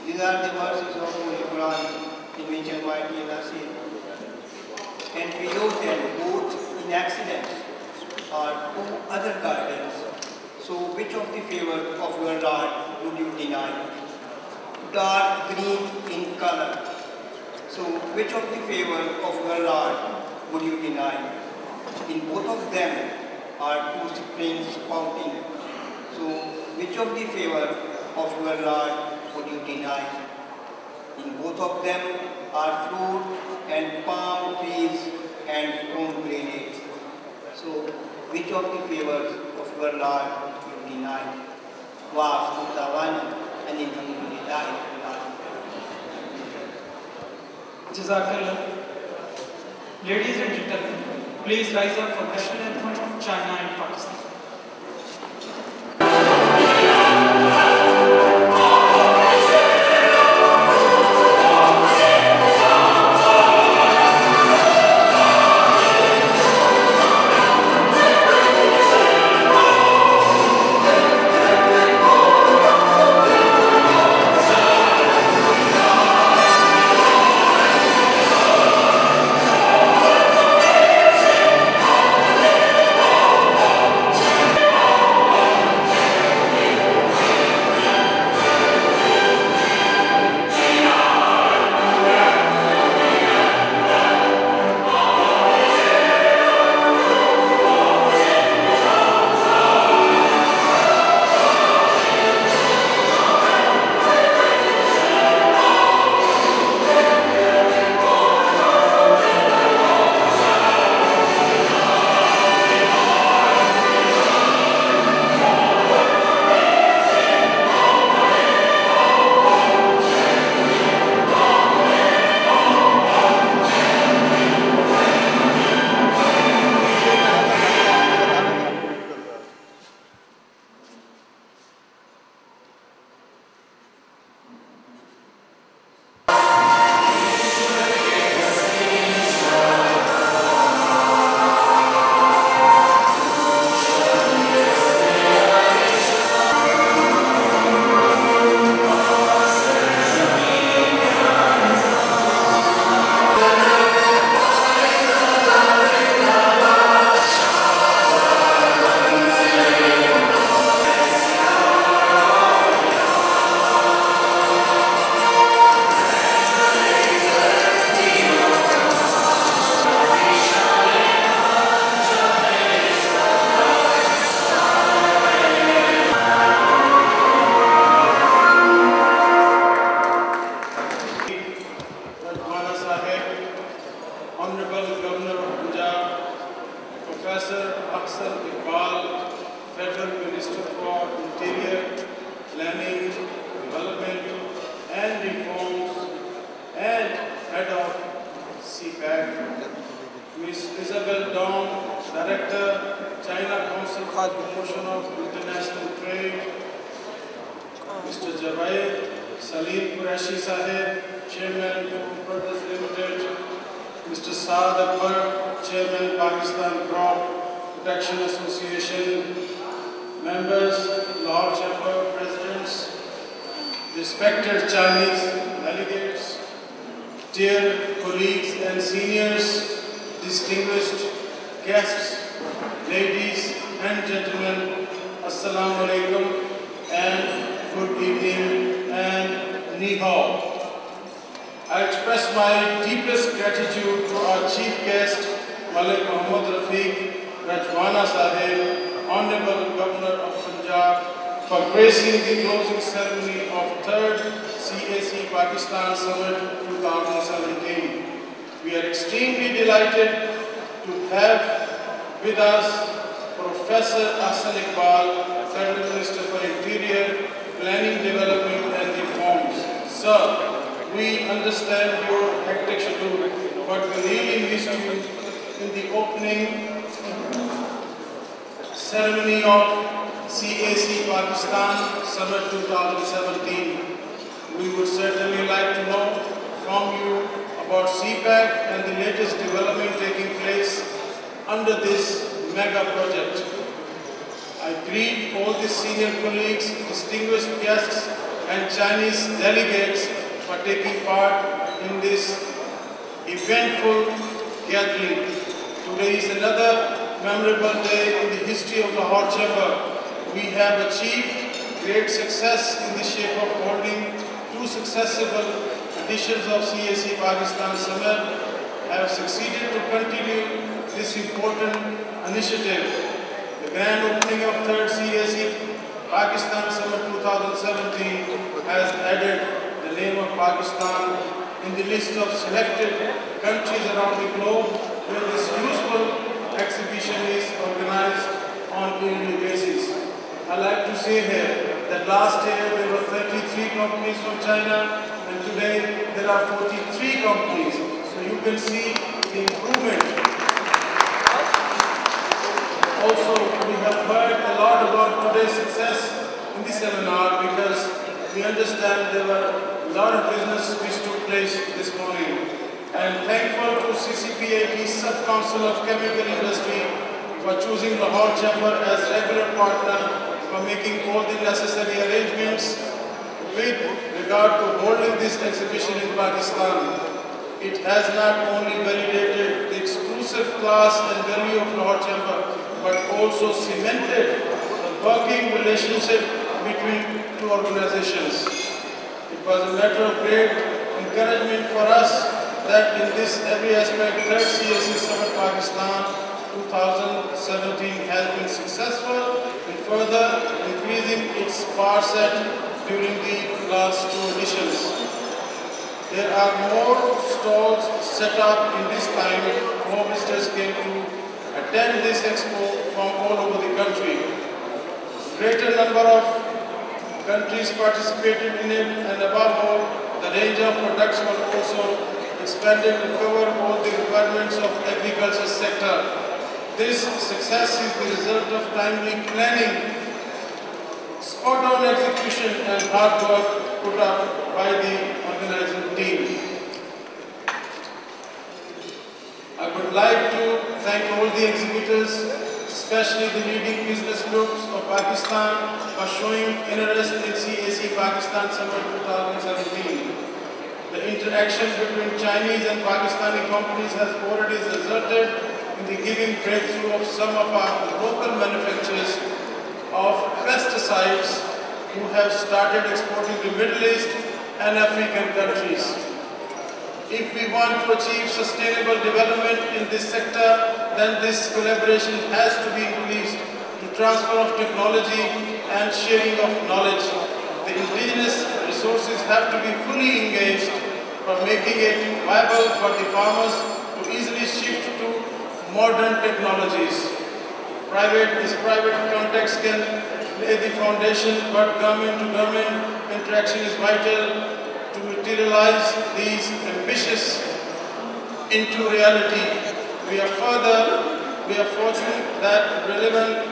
These are the verses of Holy Quran in which Almighty Allah says, and below them both in accidents or two other gardens. So which of the favor of your Lord would you deny? Dark green in color. So which of the favor of your Lord would you deny? In both of them are two springs spouting. So which of the favor of your Lord would you deny? In both of them are fruit and palm trees and pomegranates. So which of the favors of your Lord would you deny? Jazakallah. Ladies and gentlemen, please rise up for national anthem of China and Pakistan. and Reforms and Head of CPAC, Ms. Isabel Dong, Director, China Council for Promotion of International Trade, Mr. Javed Salim Qureshi Sahib, Chairman of Brothers Limited, Mr. Saad Akbar, Chairman Pakistan Crop Protection Association, members, Lahore Chamber Presidents, respected Chinese delegates, dear colleagues and seniors, distinguished guests, ladies and gentlemen, Assalamu alaikum and good evening and ni hao. I express my deepest gratitude to our chief guest, Malik Muhammad Rafiq Rajwana Sahib, Honorable Governor of Punjab, for gracing the closing ceremony of 3rd CAC Pakistan Summit 2017. We are extremely delighted to have with us Professor Ahsan Iqbal, Federal Minister for Interior, Planning, Development and Reforms. Sir, we understand your hectic schedule, but we really missed you in the opening ceremony of CAC Pakistan Summit 2017. We would certainly like to know from you about CPAC and the latest development taking place under this mega project. I greet all the senior colleagues, distinguished guests and Chinese delegates for taking part in this eventful gathering. Today is another memorable day in the history of Lahore Chamber. We have achieved great success in the shape of holding 2 successive editions of CAC Pakistan Summit, have succeeded to continue this important initiative. The grand opening of 3rd CAC Pakistan Summit 2017 has added the name of Pakistan in the list of selected countries around the globe where this useful exhibition is organized on a yearly basis. I like to say here that last year there were 33 companies from China and today there are 43 companies. So you can see the improvement. Also, we have heard a lot about today's success in the seminar because we understand there were a lot of business which took place this morning. I am thankful to CCPIT Sub-Council of Chemical Industry for choosing Lahore Chamber as regular partner, for making all the necessary arrangements with regard to holding this exhibition in Pakistan. It has not only validated the exclusive class and value of Lahore Chamber, but also cemented the working relationship between 2 organizations. It was a matter of great encouragement for us that in this every aspect 3rd CAC Summit Pakistan 2017 has been successful in further increasing its power set during the last 2 editions. There are more stalls set up in this time. More visitors came to attend this expo from all over the country. Greater number of countries participated in it, and above all, the range of products were also expanded to cover all the requirements of agriculture sector. This success is the result of timely planning, spot-on execution and hard work put up by the organizing team. I would like to thank all the exhibitors, especially the leading business groups of Pakistan, for showing interest in CAC Pakistan Summit 2017. The interaction between Chinese and Pakistani companies has already resulted in the giving breakthrough of some of our local manufacturers of pesticides who have started exporting to Middle East and African countries. If we want to achieve sustainable development in this sector, then this collaboration has to be increased to transfer of technology and sharing of knowledge. The indigenous resources have to be fully engaged for making it viable for the farmers to easily shift to modern technologies. Private context can lay the foundation, but government-to-government interaction is vital to materialize these ambitions into reality, we are fortunate that relevant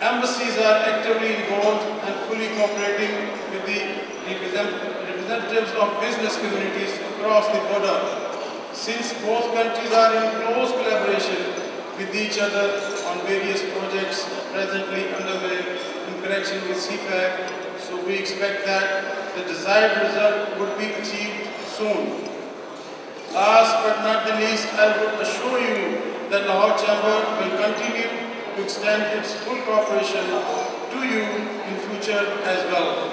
embassies are actively involved and fully cooperating with the representatives of business communities across the border. Since both countries are in close collaboration with each other on various projects presently underway in connection with CPAC, so we expect that the desired result would be achieved soon. Last but not the least, I would assure you that Lahore Chamber will continue to extend its full cooperation to you in future as well.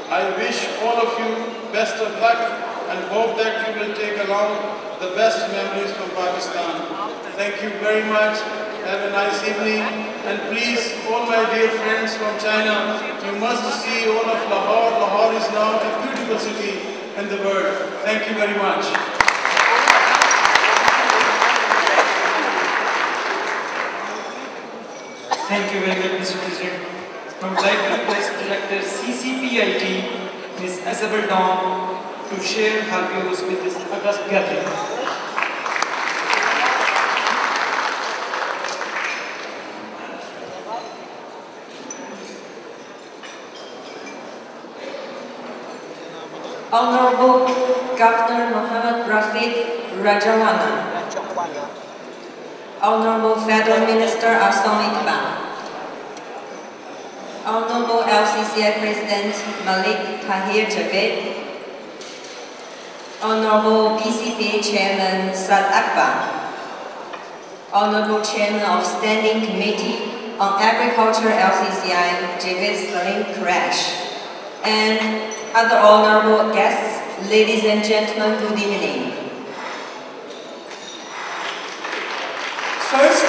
I wish all of you best of luck and hope that you will take along the best memories from Pakistan. Thank you very much. Have a nice evening. And please, all my dear friends from China, you must see all of Lahore. Lahore is now a beautiful city in the world. Thank you very much. Thank you very much, Mr. President. I would like to request Director CCPIT, Ms. Isabel Dawn, to share her views with this august gathering. Honorable Governor Muhammad Rafiq Rajawana, Honorable Federal Minister Ahsan Iqbal, Honorable LCCI President Malik Tahir Javed, Honorable BCPA Chairman Saad Akbar, Honorable Chairman of Standing Committee on Agriculture LCCI Javed Salim Qureshi, and other honorable guests, ladies and gentlemen, good evening. First,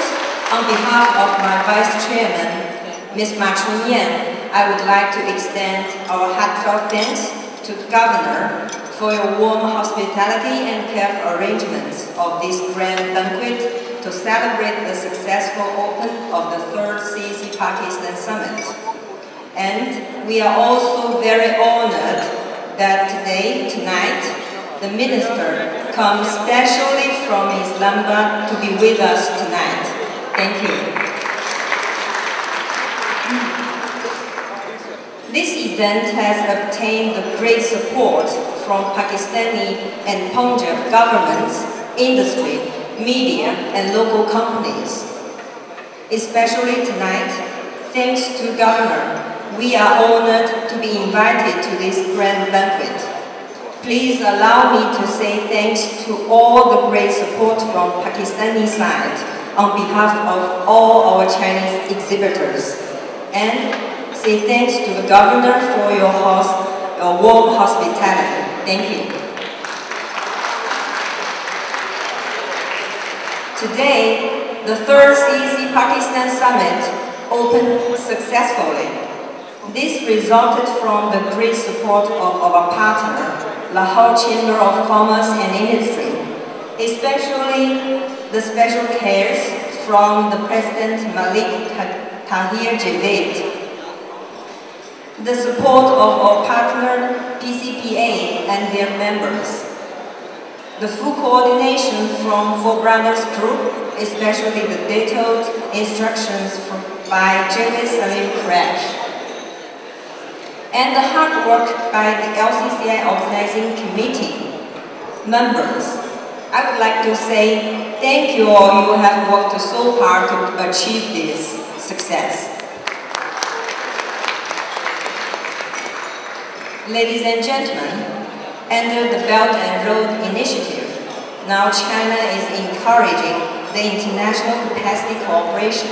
on behalf of my Vice Chairman, Ms. Ma Chun-Yan, I would like to extend our heartfelt thanks to the Governor for your warm hospitality and careful arrangements of this grand banquet to celebrate the successful open of the 3rd CEC Pakistan Summit. And we are also very honored that tonight, the Minister comes specially from Islamabad to be with us tonight. Thank you. This event has obtained the great support from Pakistani and Punjab governments, industry, media, and local companies. Especially tonight, thanks to Governor, we are honored to be invited to this grand banquet. Please allow me to say thanks to all the great support from Pakistani side on behalf of all our Chinese exhibitors, and say thanks to the Governor for your warm hospitality. Thank you. Today, the 3rd CEC Pakistan Summit opened successfully. This resulted from the great support of our partner, Lahore Chamber of Commerce and Industry, especially the special cares from the President Malik Tahir Javed, the support of our partner PCPA and their members, the full coordination from Four Brothers Group, especially the detailed instructions by Javed Salim Qureshi, and the hard work by the LCCI Organizing Committee members. I would like to say thank you all. You have worked so hard to achieve this success. Ladies and gentlemen, under the Belt and Road Initiative, now China is encouraging the international capacity cooperation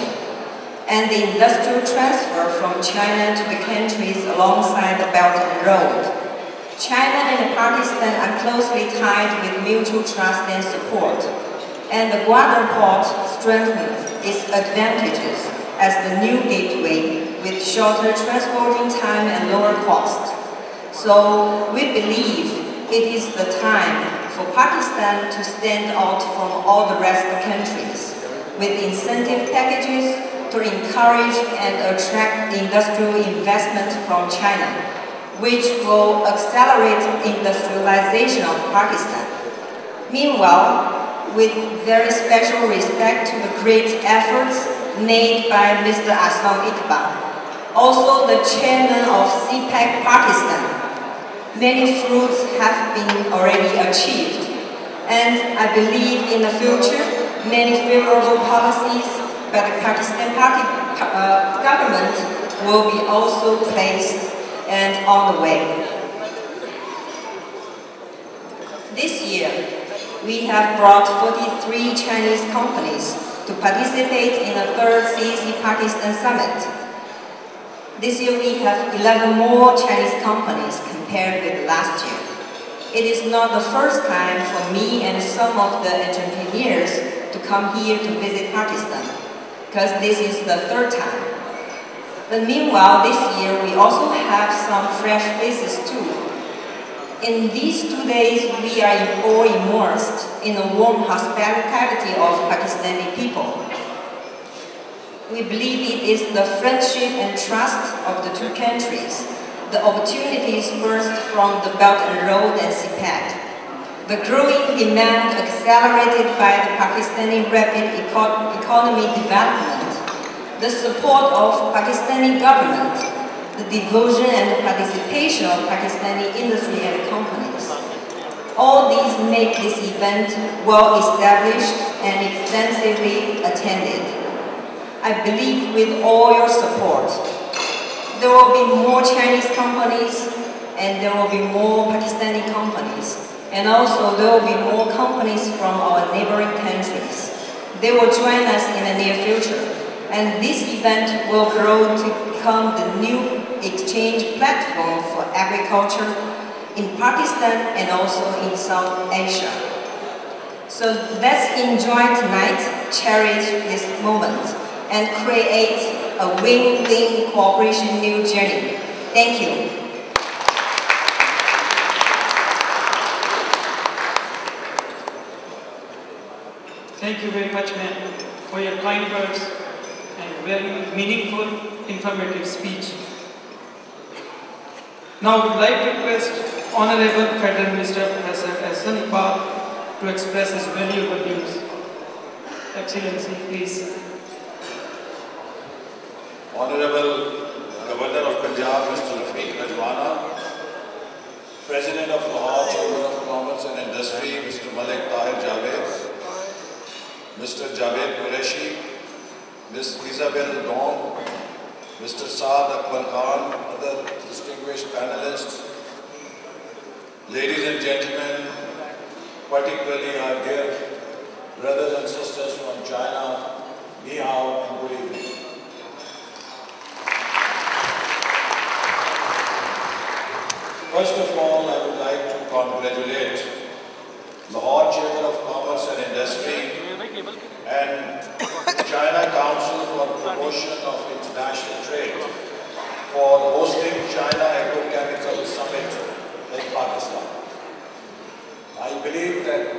and the industrial transfer from China to the countries alongside the Belt and Road. China and Pakistan are closely tied with mutual trust and support, and the Gwadar port strengthens its advantages as the new gateway with shorter transporting time and lower cost. So we believe it is the time for Pakistan to stand out from all the rest of the countries with incentive packages to encourage and attract industrial investment from China. which will accelerate industrialization of Pakistan. Meanwhile, with very special respect to the great efforts made by Mr. Aslam Iqbal, also the chairman of CPEC Pakistan, many fruits have been already achieved, and I believe in the future many favorable policies by the Pakistan government will be also placed and on the way. This year, we have brought 43 Chinese companies to participate in the third CEC Pakistan Summit. This year we have 11 more Chinese companies compared with last year. It is not the first time for me and some of the entrepreneurs to come here to visit Pakistan, because this is the third time. But meanwhile, this year we also have some fresh faces too. In these 2 days, we are all immersed in the warm hospitality of Pakistani people. We believe it is the friendship and trust of the two countries, the opportunities burst from the Belt and Road and CPEC, the growing demand accelerated by the Pakistani rapid economy development, the support of Pakistani government, the devotion and the participation of Pakistani industry and companies. All these make this event well established and extensively attended. I believe with all your support, there will be more Chinese companies and there will be more Pakistani companies. And also there will be more companies from our neighboring countries. They will join us in the near future. And this event will grow to become the new exchange platform for agriculture in Pakistan and also in South Asia. So let's enjoy tonight, cherish this moment, and create a win-win cooperation new journey. Thank you. Thank you very much, ma'am, for your kind words and very meaningful, informative speech. Now I would like to request Honorable Federal Minister Professor Hassan Iqbal to express his valuable views. Excellency, please. Honorable Governor of Punjab, Mr. Rafiq Rajwana, President of Lahore Chamber of Commerce and Industry, Mr. Malik Tahir Javed, Mr. Javed Qureshi, Ms. Isabel Dong, Mr. Saad Akbar Khan, other distinguished panelists, ladies and gentlemen, particularly our dear brothers and sisters from China, Ni Hao and good evening. First of all, I would like to congratulate Lahore Chamber of Commerce and Industry and China Council for Promotion of International Trade for hosting China Agrochemical Summit in Pakistan. I believe that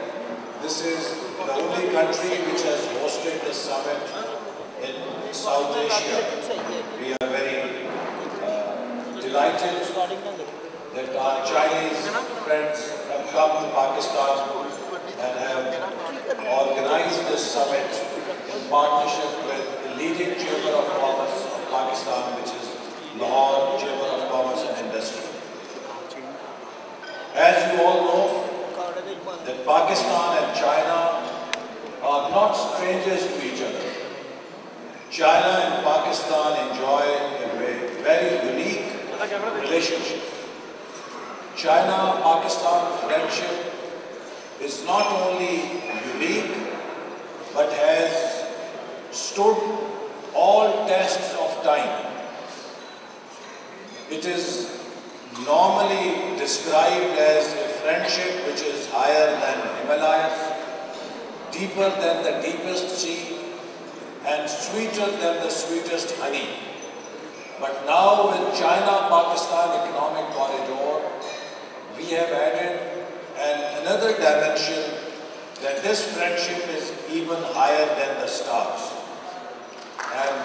this is the only country which has hosted the summit in South Asia. We are very delighted that our Chinese friends have come to Pakistan and have organized this summit in partnership with the leading Chamber of Commerce of Pakistan, which is Lahore Chamber of Commerce and Industry. As you all know, that Pakistan and China are not strangers to each other. China and Pakistan enjoy a very unique relationship. China-Pakistan friendship is not only unique, but has stood all tests of time. It is normally described as a friendship which is higher than Himalayas, deeper than the deepest sea, and sweeter than the sweetest honey. But now with China-Pakistan economic corridor, we have added another dimension that this friendship is even higher than the stars. And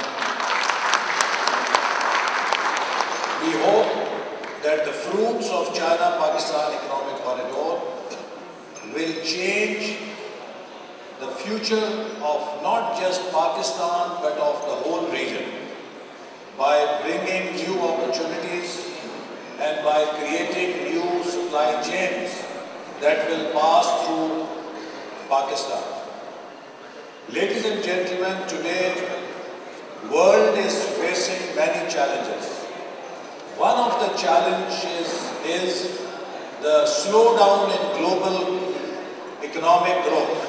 we hope that the fruits of China-Pakistan economic corridor will change the future of not just Pakistan but of the whole region by bringing new opportunities and by creating new supply chains that will pass through Pakistan. Ladies and gentlemen, today the world is facing many challenges. One of the challenges is the slowdown in global economic growth.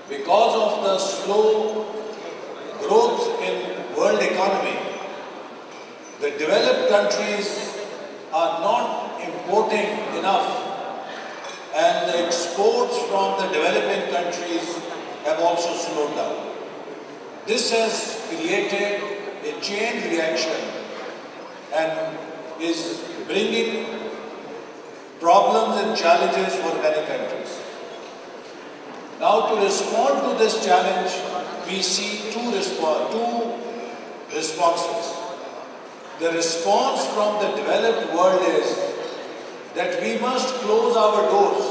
Because of the slow growth in world economy, the developed countries are not importing enough, and the exports from the developing countries have also slowed down. This has created a chain reaction and is bringing problems and challenges for many countries. Now, to respond to this challenge, we see two responses. The response from the developed world is that we must close our doors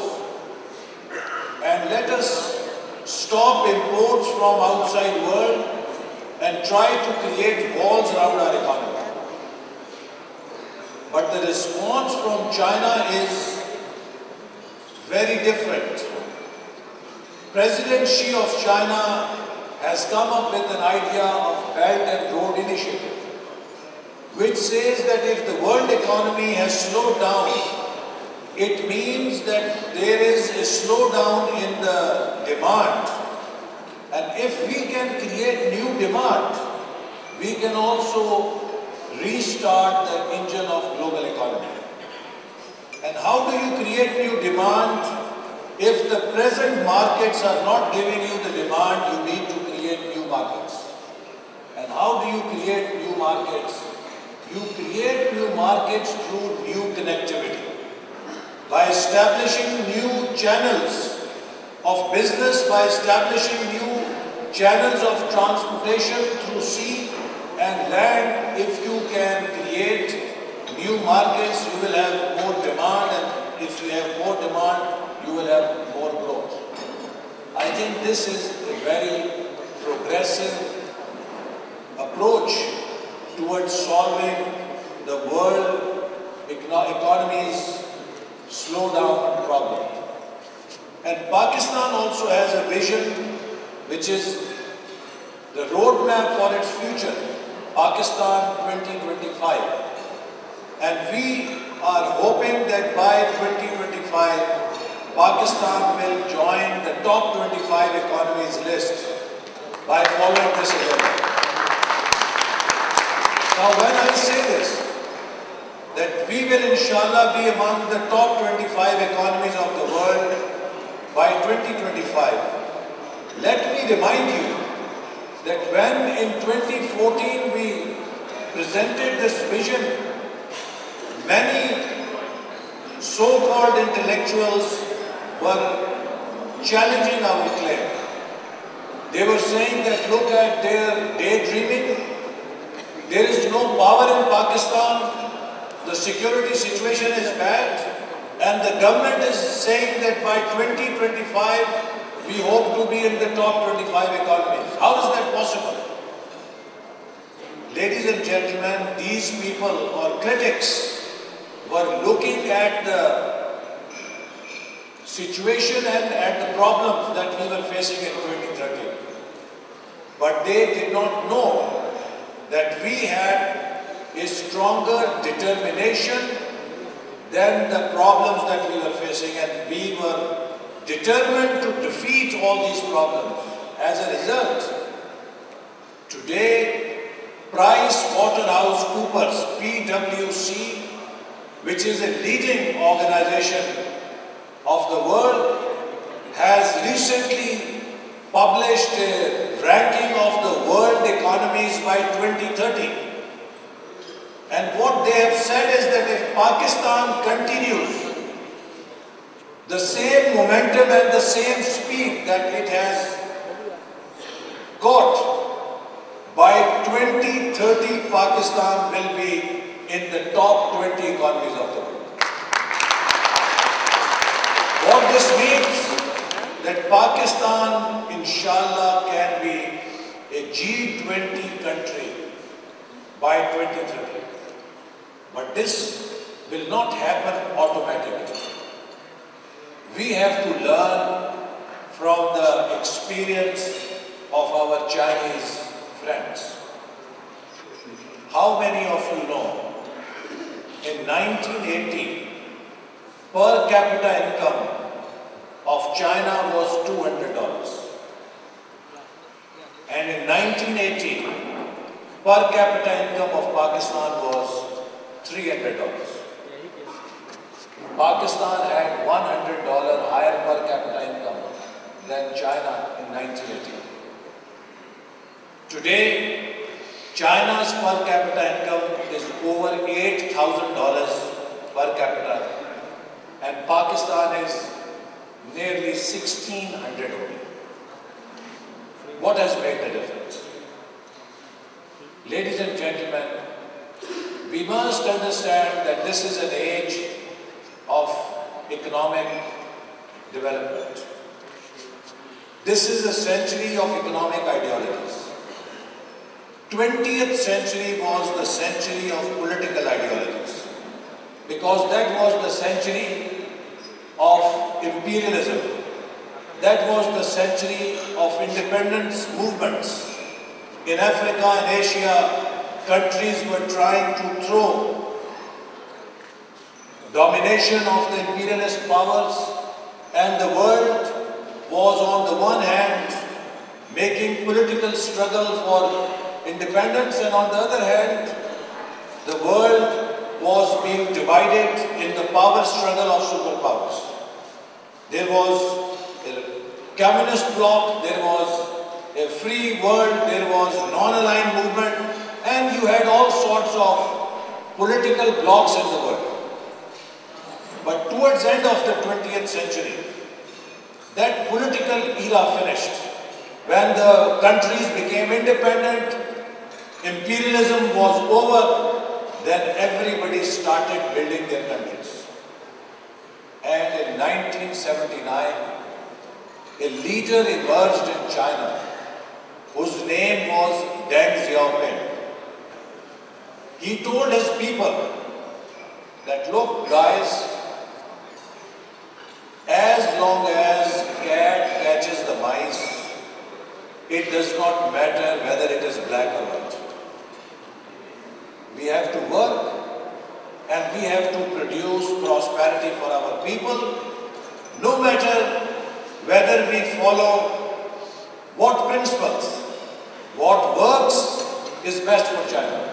and let us stop imports from outside world and try to create walls around our economy. But the response from China is very different. President Xi of China has come up with an idea of Belt and Road Initiative, which says that if the world economy has slowed down, it means that there is a slowdown in the demand. And if we can create new demand, we can also restart the engine of global economy. And how do you create new demand? If the present markets are not giving you the demand, you need to create new markets. And how do you create new markets? You create new markets through new connectivity. By establishing new channels of business, by establishing new channels of transportation through sea and land, if you can create new markets, you will have more demand, and if you have more demand, you will have more growth. I think this is a very progressive approach towards solving the world economy's slowdown problem. And Pakistan also has a vision which is the roadmap for its future, Pakistan 2025. And we are hoping that by 2025, Pakistan will join the top 25 economies list by following this agenda. Now, when I say this, that we will inshallah be among the top 25 economies of the world by 2025, let me remind you that when in 2014 we presented this vision, many so-called intellectuals were challenging our claim. They were saying that look at their daydreaming. There is no power in Pakistan. The security situation is bad. And the government is saying that by 2025, we hope to be in the top 25 economies. How is that possible? Ladies and gentlemen, these people or critics were looking at the situation and at the problems that we were facing in 2030. But they did not know that we had a stronger determination than the problems that we were facing, and we were determined to defeat all these problems. As a result, today PricewaterhouseCoopers, PwC, which is a leading organization of the world, has recently published a ranking of the world economies by 2030. And what they have said is that if Pakistan continues the same momentum and the same speed that it has got, by 2030 Pakistan will be in the top 20 economies of the world. What this means that Pakistan, inshallah, can be a G20 country by 2030. But this will not happen automatically. We have to learn from the experience of our Chinese friends. How many of you know, in 1980, per capita income of China was $200. And in 1980, per capita income of Pakistan was $300. Pakistan had $100 higher per capita income than China in 1980. Today, China's per capita income is over $8,000 per capita, and Pakistan is nearly $1,600 only. What has made the difference? Ladies and gentlemen, we must understand that this is an age of economic development. This is a century of economic ideologies. 20th century was the century of political ideologies, because that was the century of imperialism. That was the century of independence movements. In Africa and Asia, countries were trying to throw domination of the imperialist powers, and the world was on the one hand making political struggle for independence, and on the other hand, the world was being divided in the power struggle of superpowers. There was a communist bloc, there was a free world, there was non-aligned movement, and you had all sorts of political blocs in the world. But towards the end of the 20th century, that political era finished. When the countries became independent, imperialism was over, then everybody started building their countries. And in 1979, a leader emerged in China whose name was Deng Xiaoping. He told his people that, look guys, as long as cat catches the mice, it does not matter whether it is black or white. We have to work and we have to produce prosperity for our people, no matter whether we follow what principles, what works is best for China.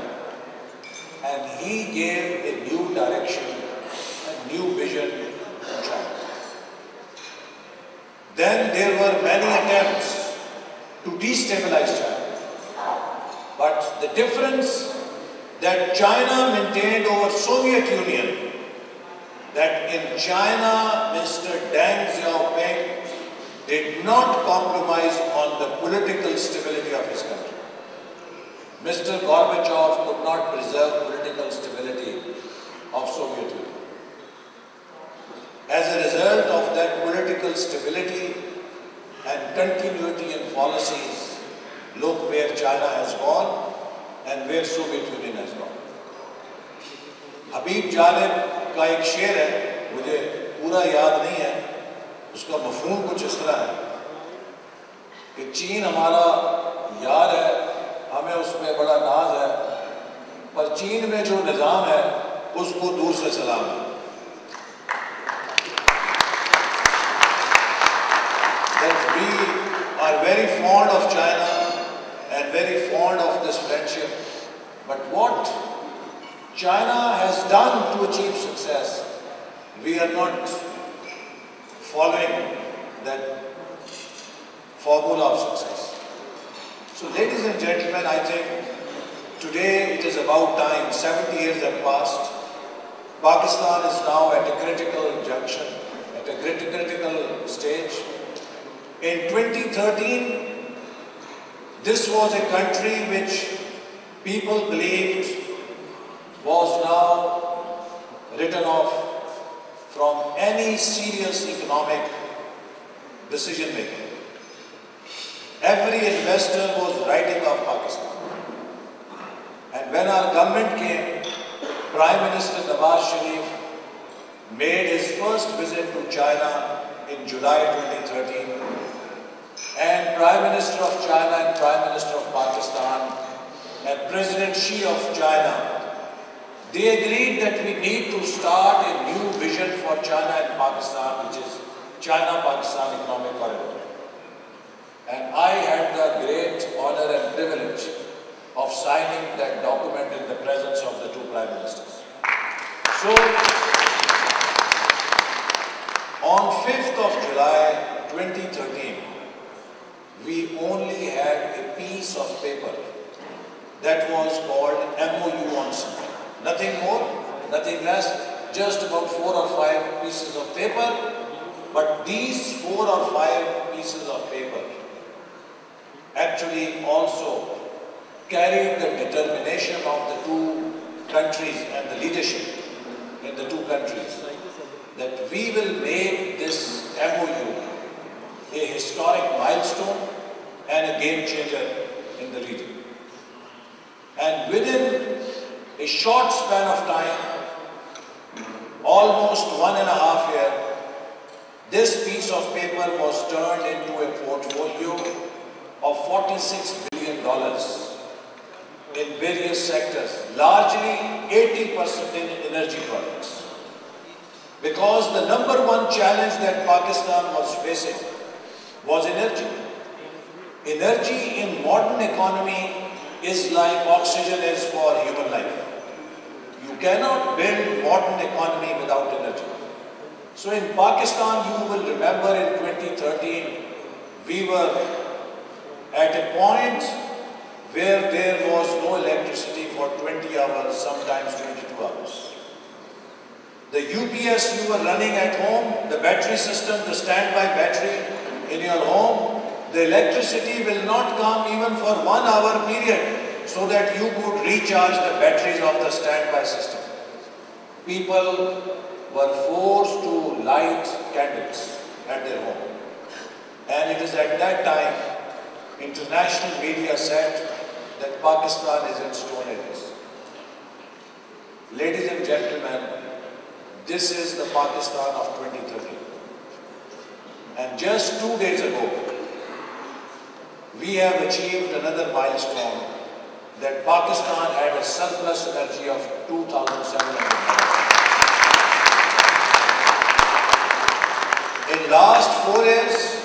And he gave a new direction, a new vision to China. Then there were many attempts to destabilize China. But the difference that China maintained over Soviet Union, that in China, Mr. Deng Xiaoping did not compromise on the political stability of his country. Mr. Gorbachev could not preserve political stability of Soviet Union. As a result of that political stability and continuity in policies, look where China has gone and where Soviet Union has gone. हबीब जालिब का एक शेर है, मुझे पूरा याद नहीं है, उसका मफहूम कुछ इस तरह है कि चीन हमारा यार है, हमें उसमें बड़ा नाज है, पर चीन में जो निज़ाम है उसको दूर से सलाम है. That we are very fond of China and very fond of this friendship, but what China has done to achieve success, we are not following that formula of success. So ladies and gentlemen, I think today it is about time. 70 years have passed. Pakistan is now at a critical junction, at a critical stage. In 2013, this was a country which people believed was now written off from any serious economic decision making. Every investor was writing off Pakistan. And when our government came, Prime Minister Nawaz Sharif made his first visit to China in July 2013. And Prime Minister of China and Prime Minister of Pakistan and President Xi of China, they agreed that we need to start a new vision for China and Pakistan, which is China-Pakistan Economic Corridor. And I had the great honor and privilege of signing that document in the presence of the two Prime Ministers. So, on 5th of July 2013, we only had a piece of paper that was called MOU on CETA. Nothing more, nothing less, just about 4 or 5 pieces of paper. But these 4 or 5 pieces of paper actually also carried the determination of the two countries and the leadership in the two countries that we will make this MOU a historic milestone and a game changer in the region. And within a short span of time, almost 1.5 years, this piece of paper was turned into a portfolio of $46 billion in various sectors, largely 80% in energy products. Because the number one challenge that Pakistan was facing was energy. Energy in modern economy is like oxygen is for human life. You cannot build modern economy without energy. So in Pakistan, you will remember in 2013, we were at a point where there was no electricity for 20 hours, sometimes 22 hours. The UPS you were running at home, the battery system, the standby battery in your home, the electricity will not come even for 1 hour period so that you could recharge the batteries of the standby system. People were forced to light candles at their home. And it is at that time, international media said that Pakistan is in stone ages. Ladies and gentlemen, this is the Pakistan of 2013. And just 2 days ago, we have achieved another milestone that Pakistan had a surplus energy of 2,700. In last 4 years,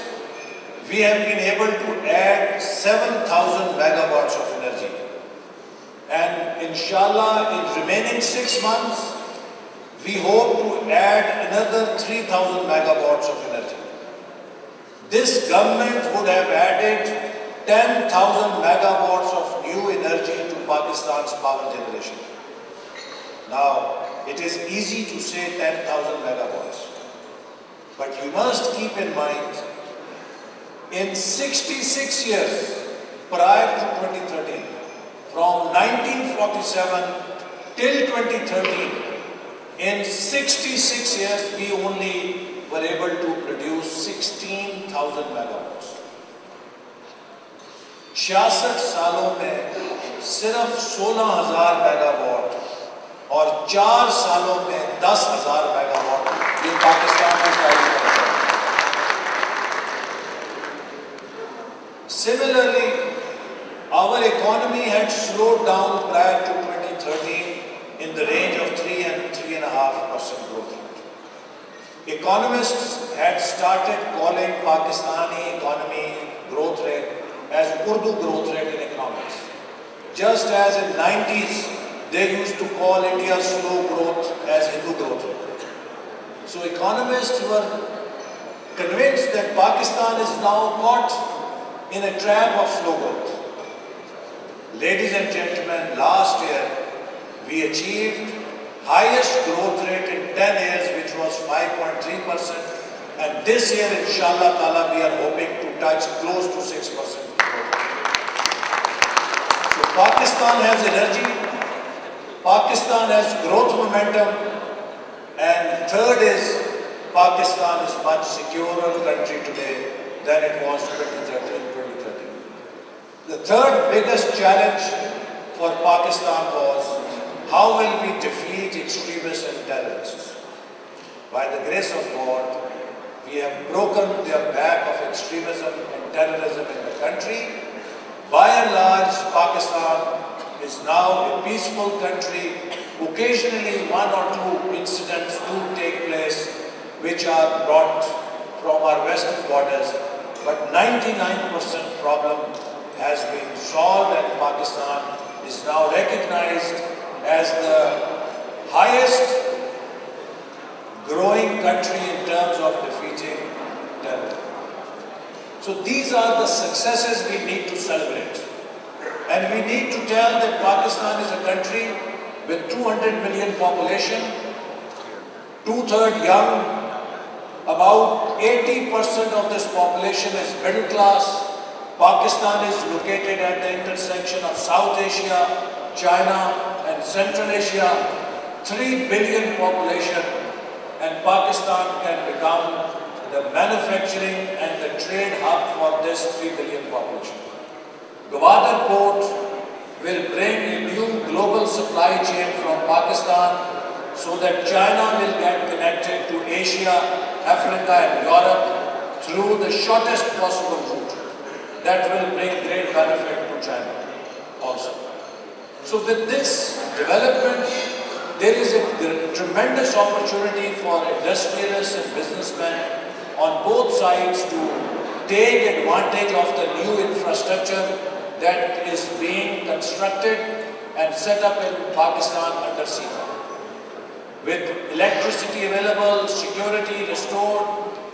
we have been able to add 7,000 megawatts of energy. And inshallah, in remaining 6 months, we hope to add another 3,000 megawatts of energy. This government would have added 10,000 megawatts of new energy to Pakistan's power generation. Now, it is easy to say 10,000 megawatts. But you must keep in mind, in 66 years prior to 2013, from 1947 till 2013, in 66 years we only were able to produce 16,000 megawatts. 66 सालों में सिर्फ 16,000 megawatt और 4 सालों में 10,000 megawatt ये पाकिस्तान में price है. Similarly, our economy had slowed down prior to 2013 in the range of 3 and 3.5% growth rate. Economists had started calling Pakistani economy growth rate as Urdu growth rate in economics. Just as in 90s, they used to call India's slow growth as Hindu growth rate. So economists were convinced that Pakistan is now caught in a trap of slow growth. Ladies and gentlemen, last year we achieved highest growth rate in 10 years, which was 5.3%. And this year, inshallah ta'ala, we are hoping to touch close to 6%. So Pakistan has energy, Pakistan has growth momentum, and third is Pakistan is much securer country today than it was 2013. The third biggest challenge for Pakistan was how will we defeat extremists and terrorists? By the grace of God, we have broken their back of extremism and terrorism in the country. By and large, Pakistan is now a peaceful country. Occasionally, one or two incidents do take place which are brought from our western borders, but 99% problem has been solved, and Pakistan is now recognized as the highest growing country in terms of defeating terrorism. So these are the successes we need to celebrate. And we need to tell that Pakistan is a country with 200 million population, two-thirds young, about 80% of this population is middle class. Pakistan is located at the intersection of South Asia, China and Central Asia, 3 billion population, and Pakistan can become the manufacturing and the trade hub for this 3 billion population. Gwadar port will bring a new global supply chain from Pakistan so that China will get connected to Asia, Africa and Europe through the shortest possible route. That will bring great benefit to China also. So with this development, there is a tremendous opportunity for industrialists and businessmen on both sides to take advantage of the new infrastructure that is being constructed and set up in Pakistan under CEPA. With electricity available, security restored,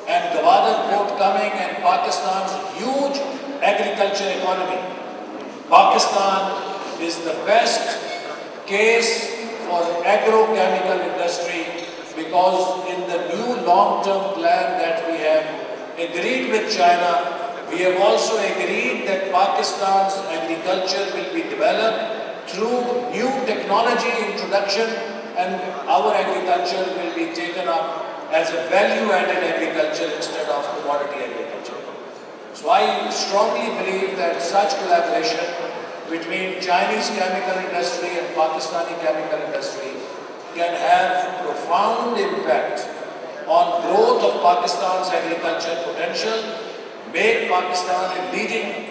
and Gwadar port coming, and Pakistan's huge agriculture economy, Pakistan is the best case for agrochemical industry, because in the new long-term plan that we have agreed with China, we have also agreed that Pakistan's agriculture will be developed through new technology introduction, and our agriculture will be taken up as a value-added agriculture instead of commodity agriculture. So I strongly believe that such collaboration between Chinese chemical industry and Pakistani chemical industry can have profound impact on growth of Pakistan's agriculture potential, make Pakistan a leading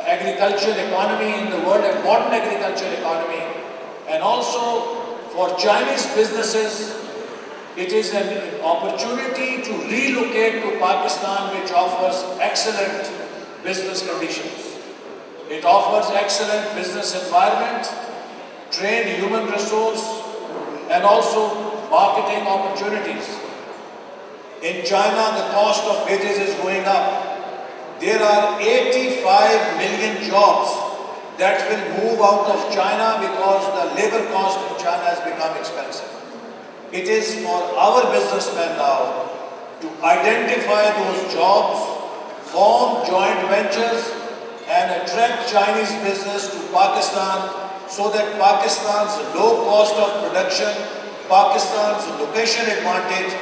agriculture economy in the world, a modern agriculture economy, and also for Chinese businesses, it is an opportunity to relocate to Pakistan, which offers excellent business conditions. It offers excellent business environment, trained human resource, and also marketing opportunities. In China, the cost of wages is going up. There are 85 million jobs that will move out of China because the labor cost in China has become expensive. It is for our businessmen now to identify those jobs, form joint ventures, and attract Chinese business to Pakistan so that Pakistan's low cost of production, Pakistan's location advantage,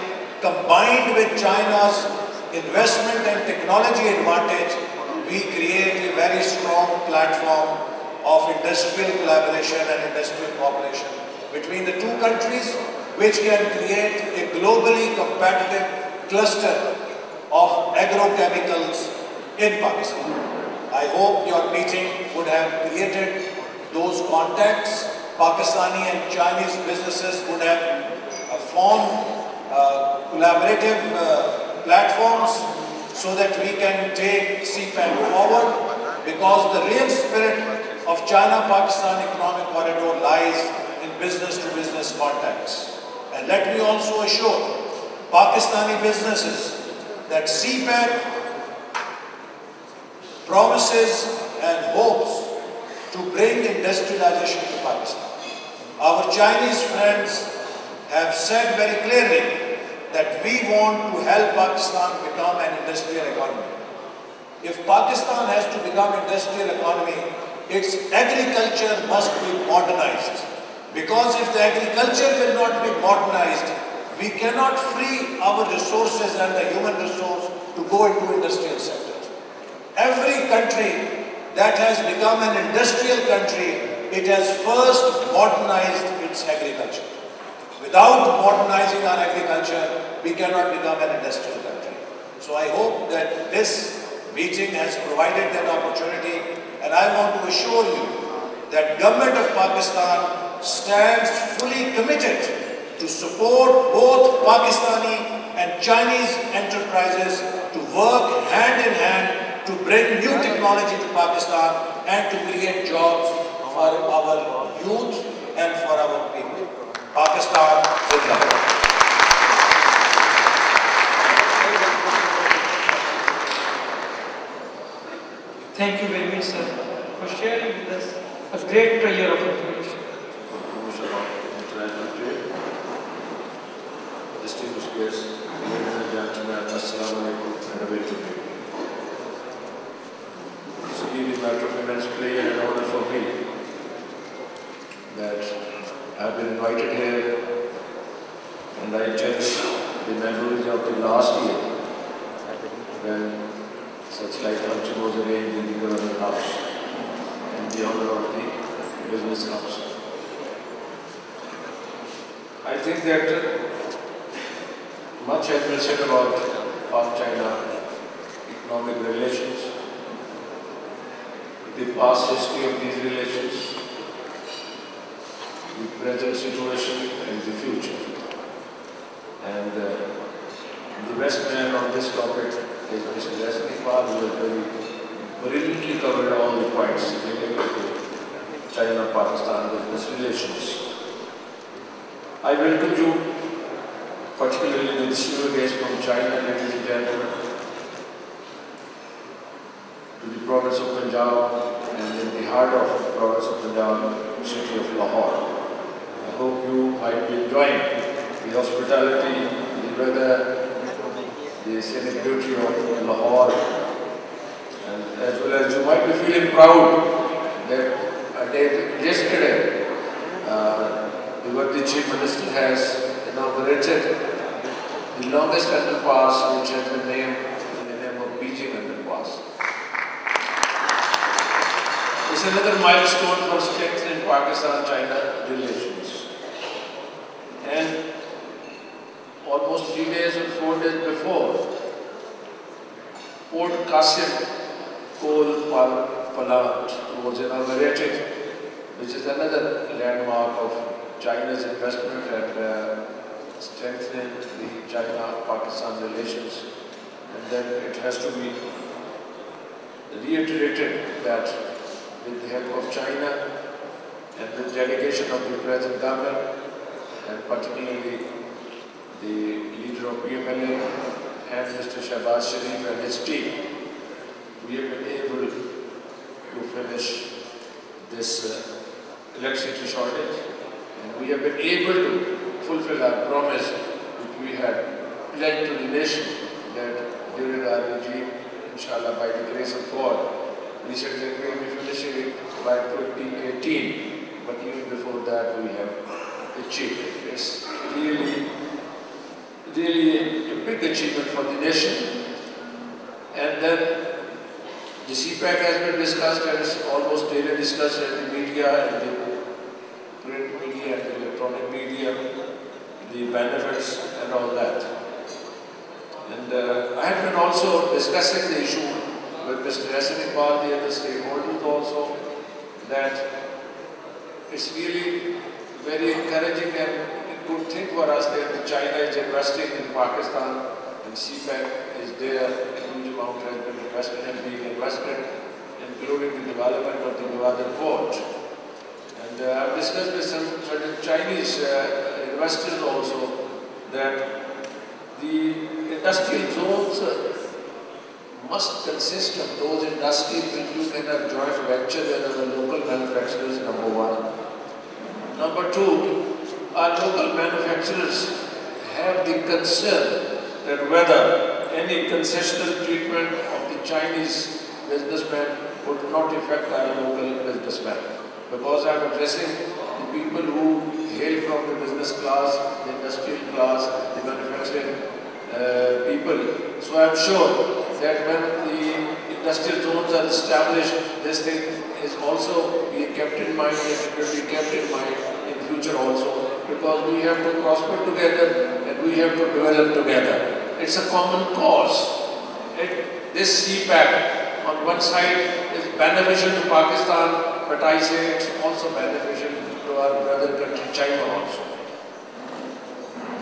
combined with China's investment and technology advantage, we create a very strong platform of industrial collaboration and industrial cooperation between the two countries, which can create a globally competitive cluster of agrochemicals in Pakistan. I hope your meeting would have created those contacts. Pakistani and Chinese businesses would have formed collaborative platforms so that we can take CPAC forward, because the real spirit of China-Pakistan economic corridor lies in business-to-business contacts. And let me also assure Pakistani businesses that CPAC promises and hopes to bring industrialization to Pakistan. Our Chinese friends have said very clearly that we want to help Pakistan become an industrial economy. If Pakistan has to become an industrial economy, its agriculture must be modernized. Because if the agriculture will not be modernized, we cannot free our resources and the human resource to go into industrial sector. Every country that has become an industrial country, it has first modernized its agriculture. Without modernizing our agriculture, we cannot become an industrial country. So I hope that this meeting has provided that opportunity, and I want to assure you that Government of Pakistan stands fully committed to support both Pakistani and Chinese enterprises to work hand in hand to bring new technology to Pakistan and to create jobs for our youth and for our people. Pakistan Zindabad. Thank you very much, sir, for sharing with us a great treasure of information. Distinguished guests, ladies and gentlemen, Assalamu alaikum and a very good evening. It's really a matter of immense pleasure and honor for me that I've been invited here, and I cherish the memories of the last year when such like function was arranged in the Government House in the honor of the Business Council. I think that much has been said about Pak-China economic relations, the past history of these relations, the present situation and the future. And the best man on this topic is Mr. Agrochemical, who has very brilliantly covered all the points related to China-Pakistan business relations. I welcome you, particularly the distinguished guests from China, ladies and gentlemen, to the province of Punjab and in the heart of the province of Punjab, city of Lahore. I hope you might be enjoying the hospitality, the weather, the scenic beauty of Lahore, and as well as you might be feeling proud that a day yesterday the Chief Minister has inaugurated the longest underpass, which has been named in the name of Beijing Underpass. It's another milestone for strengthening Pakistan-China relations. And almost 3 days or 4 days before, Port Qasim coal plant was inaugurated, which is another landmark of China's investment and strengthening the China-Pakistan relations. And then it has to be reiterated that with the help of China and the delegation of the present government, and particularly the leader of PMLA and Mr. Shahbaz Sharif and his team, we have been able to finish this electricity shortage, and we have been able to fulfill our promise which we had pledged to the nation that during our regime, inshallah, by the grace of God, we said that we will be finishing it by 2018, but even before that we have achieved it. It's really a big achievement for the nation. And then the CPAC has been discussed and it's almost daily discussed in the media, and the print media and the electronic media, the benefits and all that. And I have been also discussing the issue with Mr. Agrochemical, the other stakeholders also, that it's really very encouraging and a good thing for us that China is investing in Pakistan, and CPAC is there, a huge amount has been invested and being invested, including the development of the Nevada port. And I've discussed with some certain Chinese investors also that the industrial zones must consist of those industries which you can have joint venture with our local manufacturers, number one. Number two, our local manufacturers have the concern that whether any concessional treatment of the Chinese businessmen would not affect our local businessmen. Because I'm addressing the the people who hail from the business class, the industrial class, the manufacturing people. So I'm sure that when the industrial zones are established, this thing is also being kept in mind and it will be kept in mind in future also, because we have to prosper together and we have to develop together. It's a common cause. This CPAC on one side is beneficial to Pakistan, but I say it's also beneficial to our brother country China also.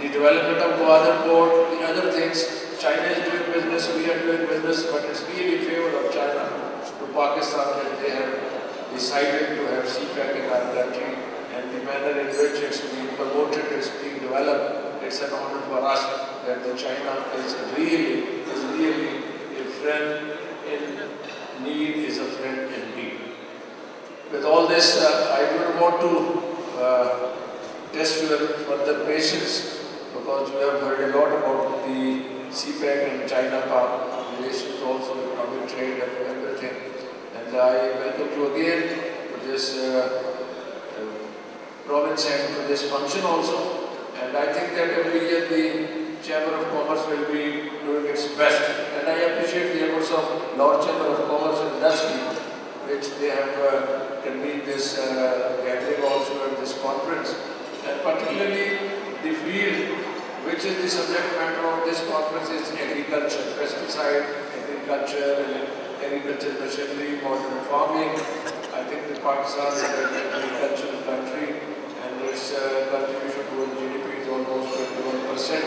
The development of Gwadar port, the other things, China is doing business, we are doing business, but it's really in favor of China to Pakistan that they have decided to have CPAC in our country, and the manner in which it's being promoted, it's being developed, it's an honor for us that the China is really a friend in need, is a friend in need. With all this, I don't want to test your further patience, because we have heard a lot about the CPAC and China relations, also economic trade and everything. And I welcome you again to this province and to this function also. And I think that every year the Chamber of Commerce will be doing its best. And I appreciate the efforts of Lord Chamber of Commerce and Industry, which they have convened this gathering also at this conference. And particularly the field which is the subject matter of this conference is agriculture, pesticide, agriculture and agriculture machinery, modern farming. I think that Pakistan is an agricultural country and its contribution to GDP is almost 21%.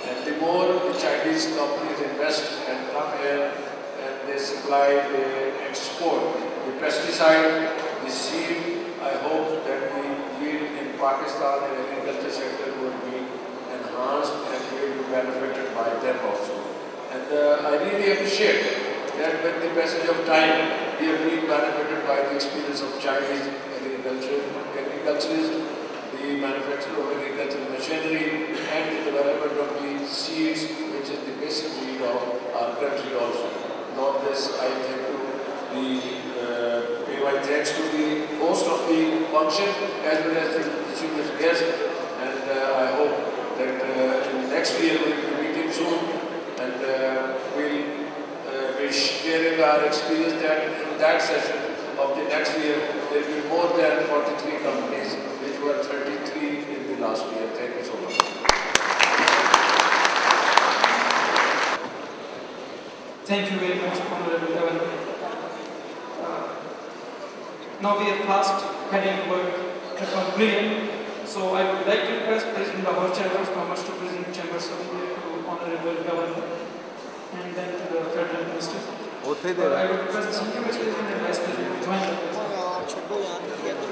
And the more the Chinese companies invest and come here and they supply, they export the pesticide, the seed, I hope that the yield in Pakistan and agriculture sector will be enhanced and will be benefited by them also. And I really appreciate that with the passage of time, we have been benefited by the experience of Chinese agriculturists, the manufacture of agricultural machinery, and the development of the seeds, which is the basic need of our country also. And all this, I thank you, pay my thanks to the host of the function as well as the distinguished guest, and I hope that in next year we will be meeting soon, and we'll be sharing our experience that in that session of the next year there will be more than 43 companies, which were 33 in the last year. Thank you so much. Thank you very much, Honorable Governor. Now we are fast heading toward the conclusion. So I would like to request President of our Chamber of Commerce to present Chambers of to Honorable Governor and then to the Federal Minister. I would request the Senior Vice President and Vice President to join the president.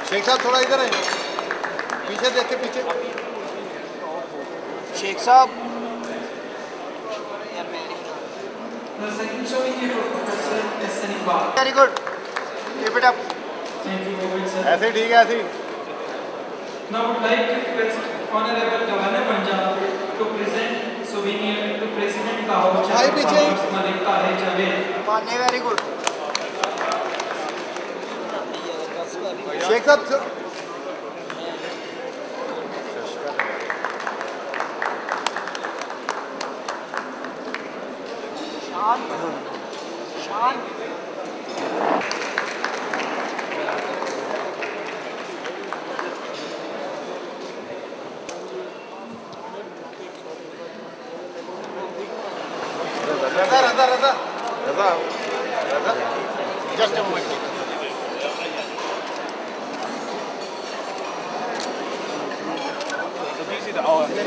Sheikh साहब थोड़ा इधर है, पीछे देख के पीछे। शेख साहब। The second showing here for Professor S. Very good. Keep it up. Thank you very much, sir. ऐसे ठीक है ऐसे। Now I would like to request Honorable Governor Punjab to present souvenir to President Lahore Chamber of Commerce Malik Tahir Javed. Very good. Sheikh sir. Sean. Raza. Just a moment.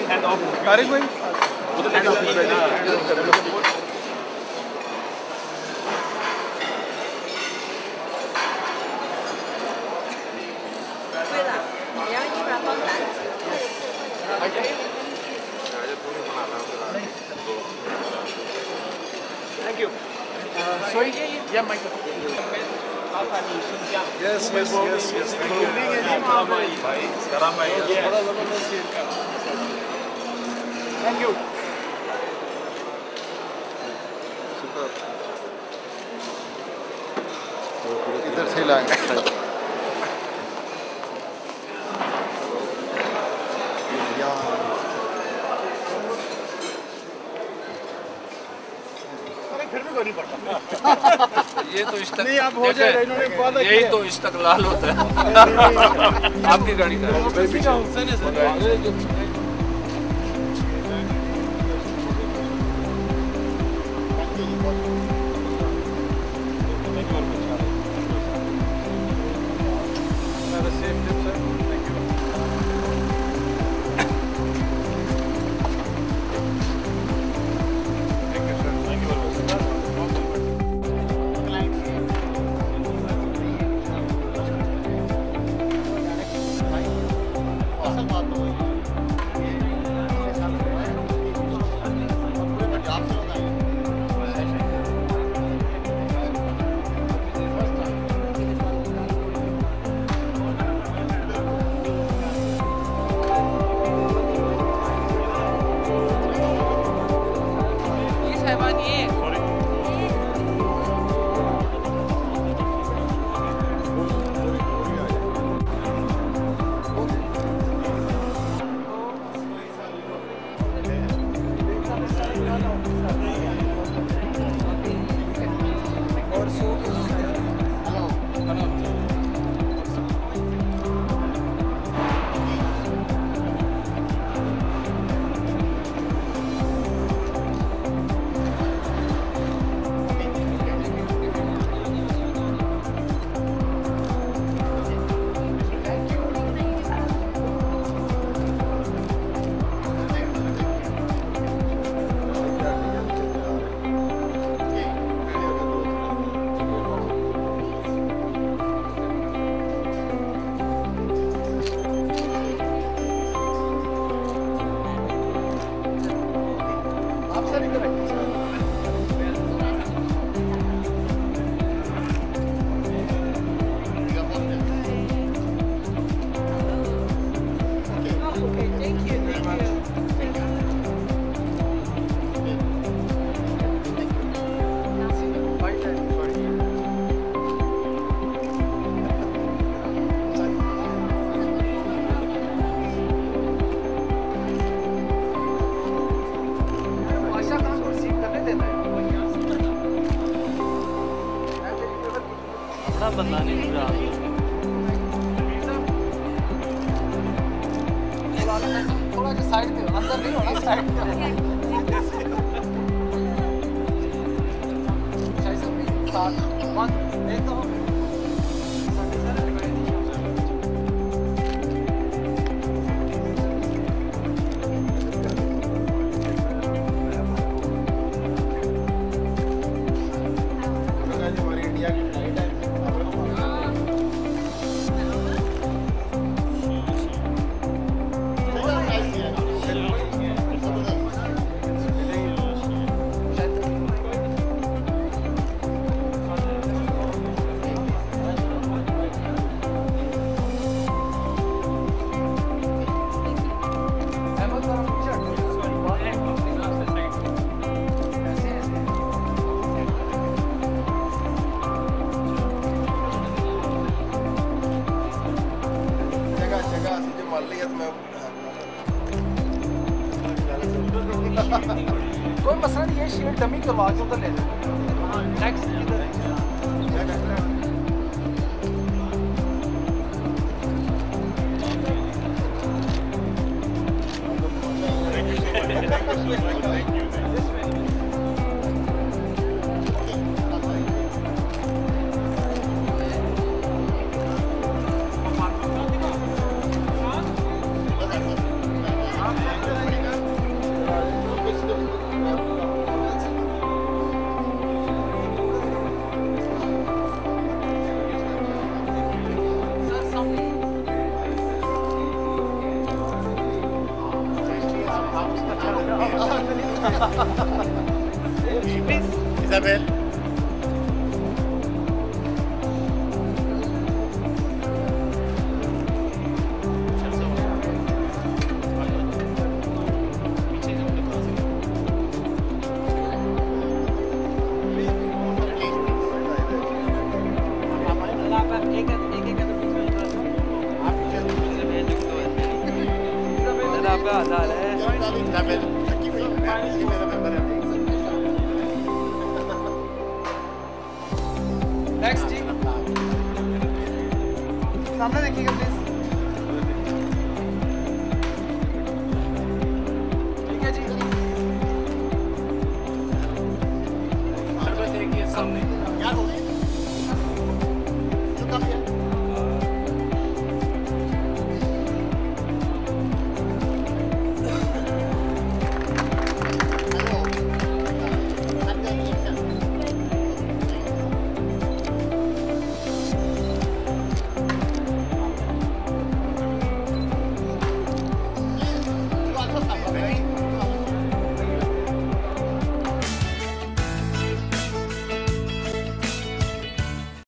Hand off. Karik bhai. Hand off. Thank you. Sorry? Yeah, Michael. Yes. Thank you. Super. इधर से लाएंगे। फिर भी कोई नहीं पढ़ता। ये तो इस तक नहीं आप हो जाएगा, इन्होंने वादा किया। यही तो इस तक लाल होता है। आपकी गाड़ी का बंदा नहीं पूरा थोड़ा जो साइड पे अंदर नहीं होना साइड पे कोई मसला नहीं, ये शीट डमी करवा के उधर ले जाओ। नेक्स्ट इधर Isabel.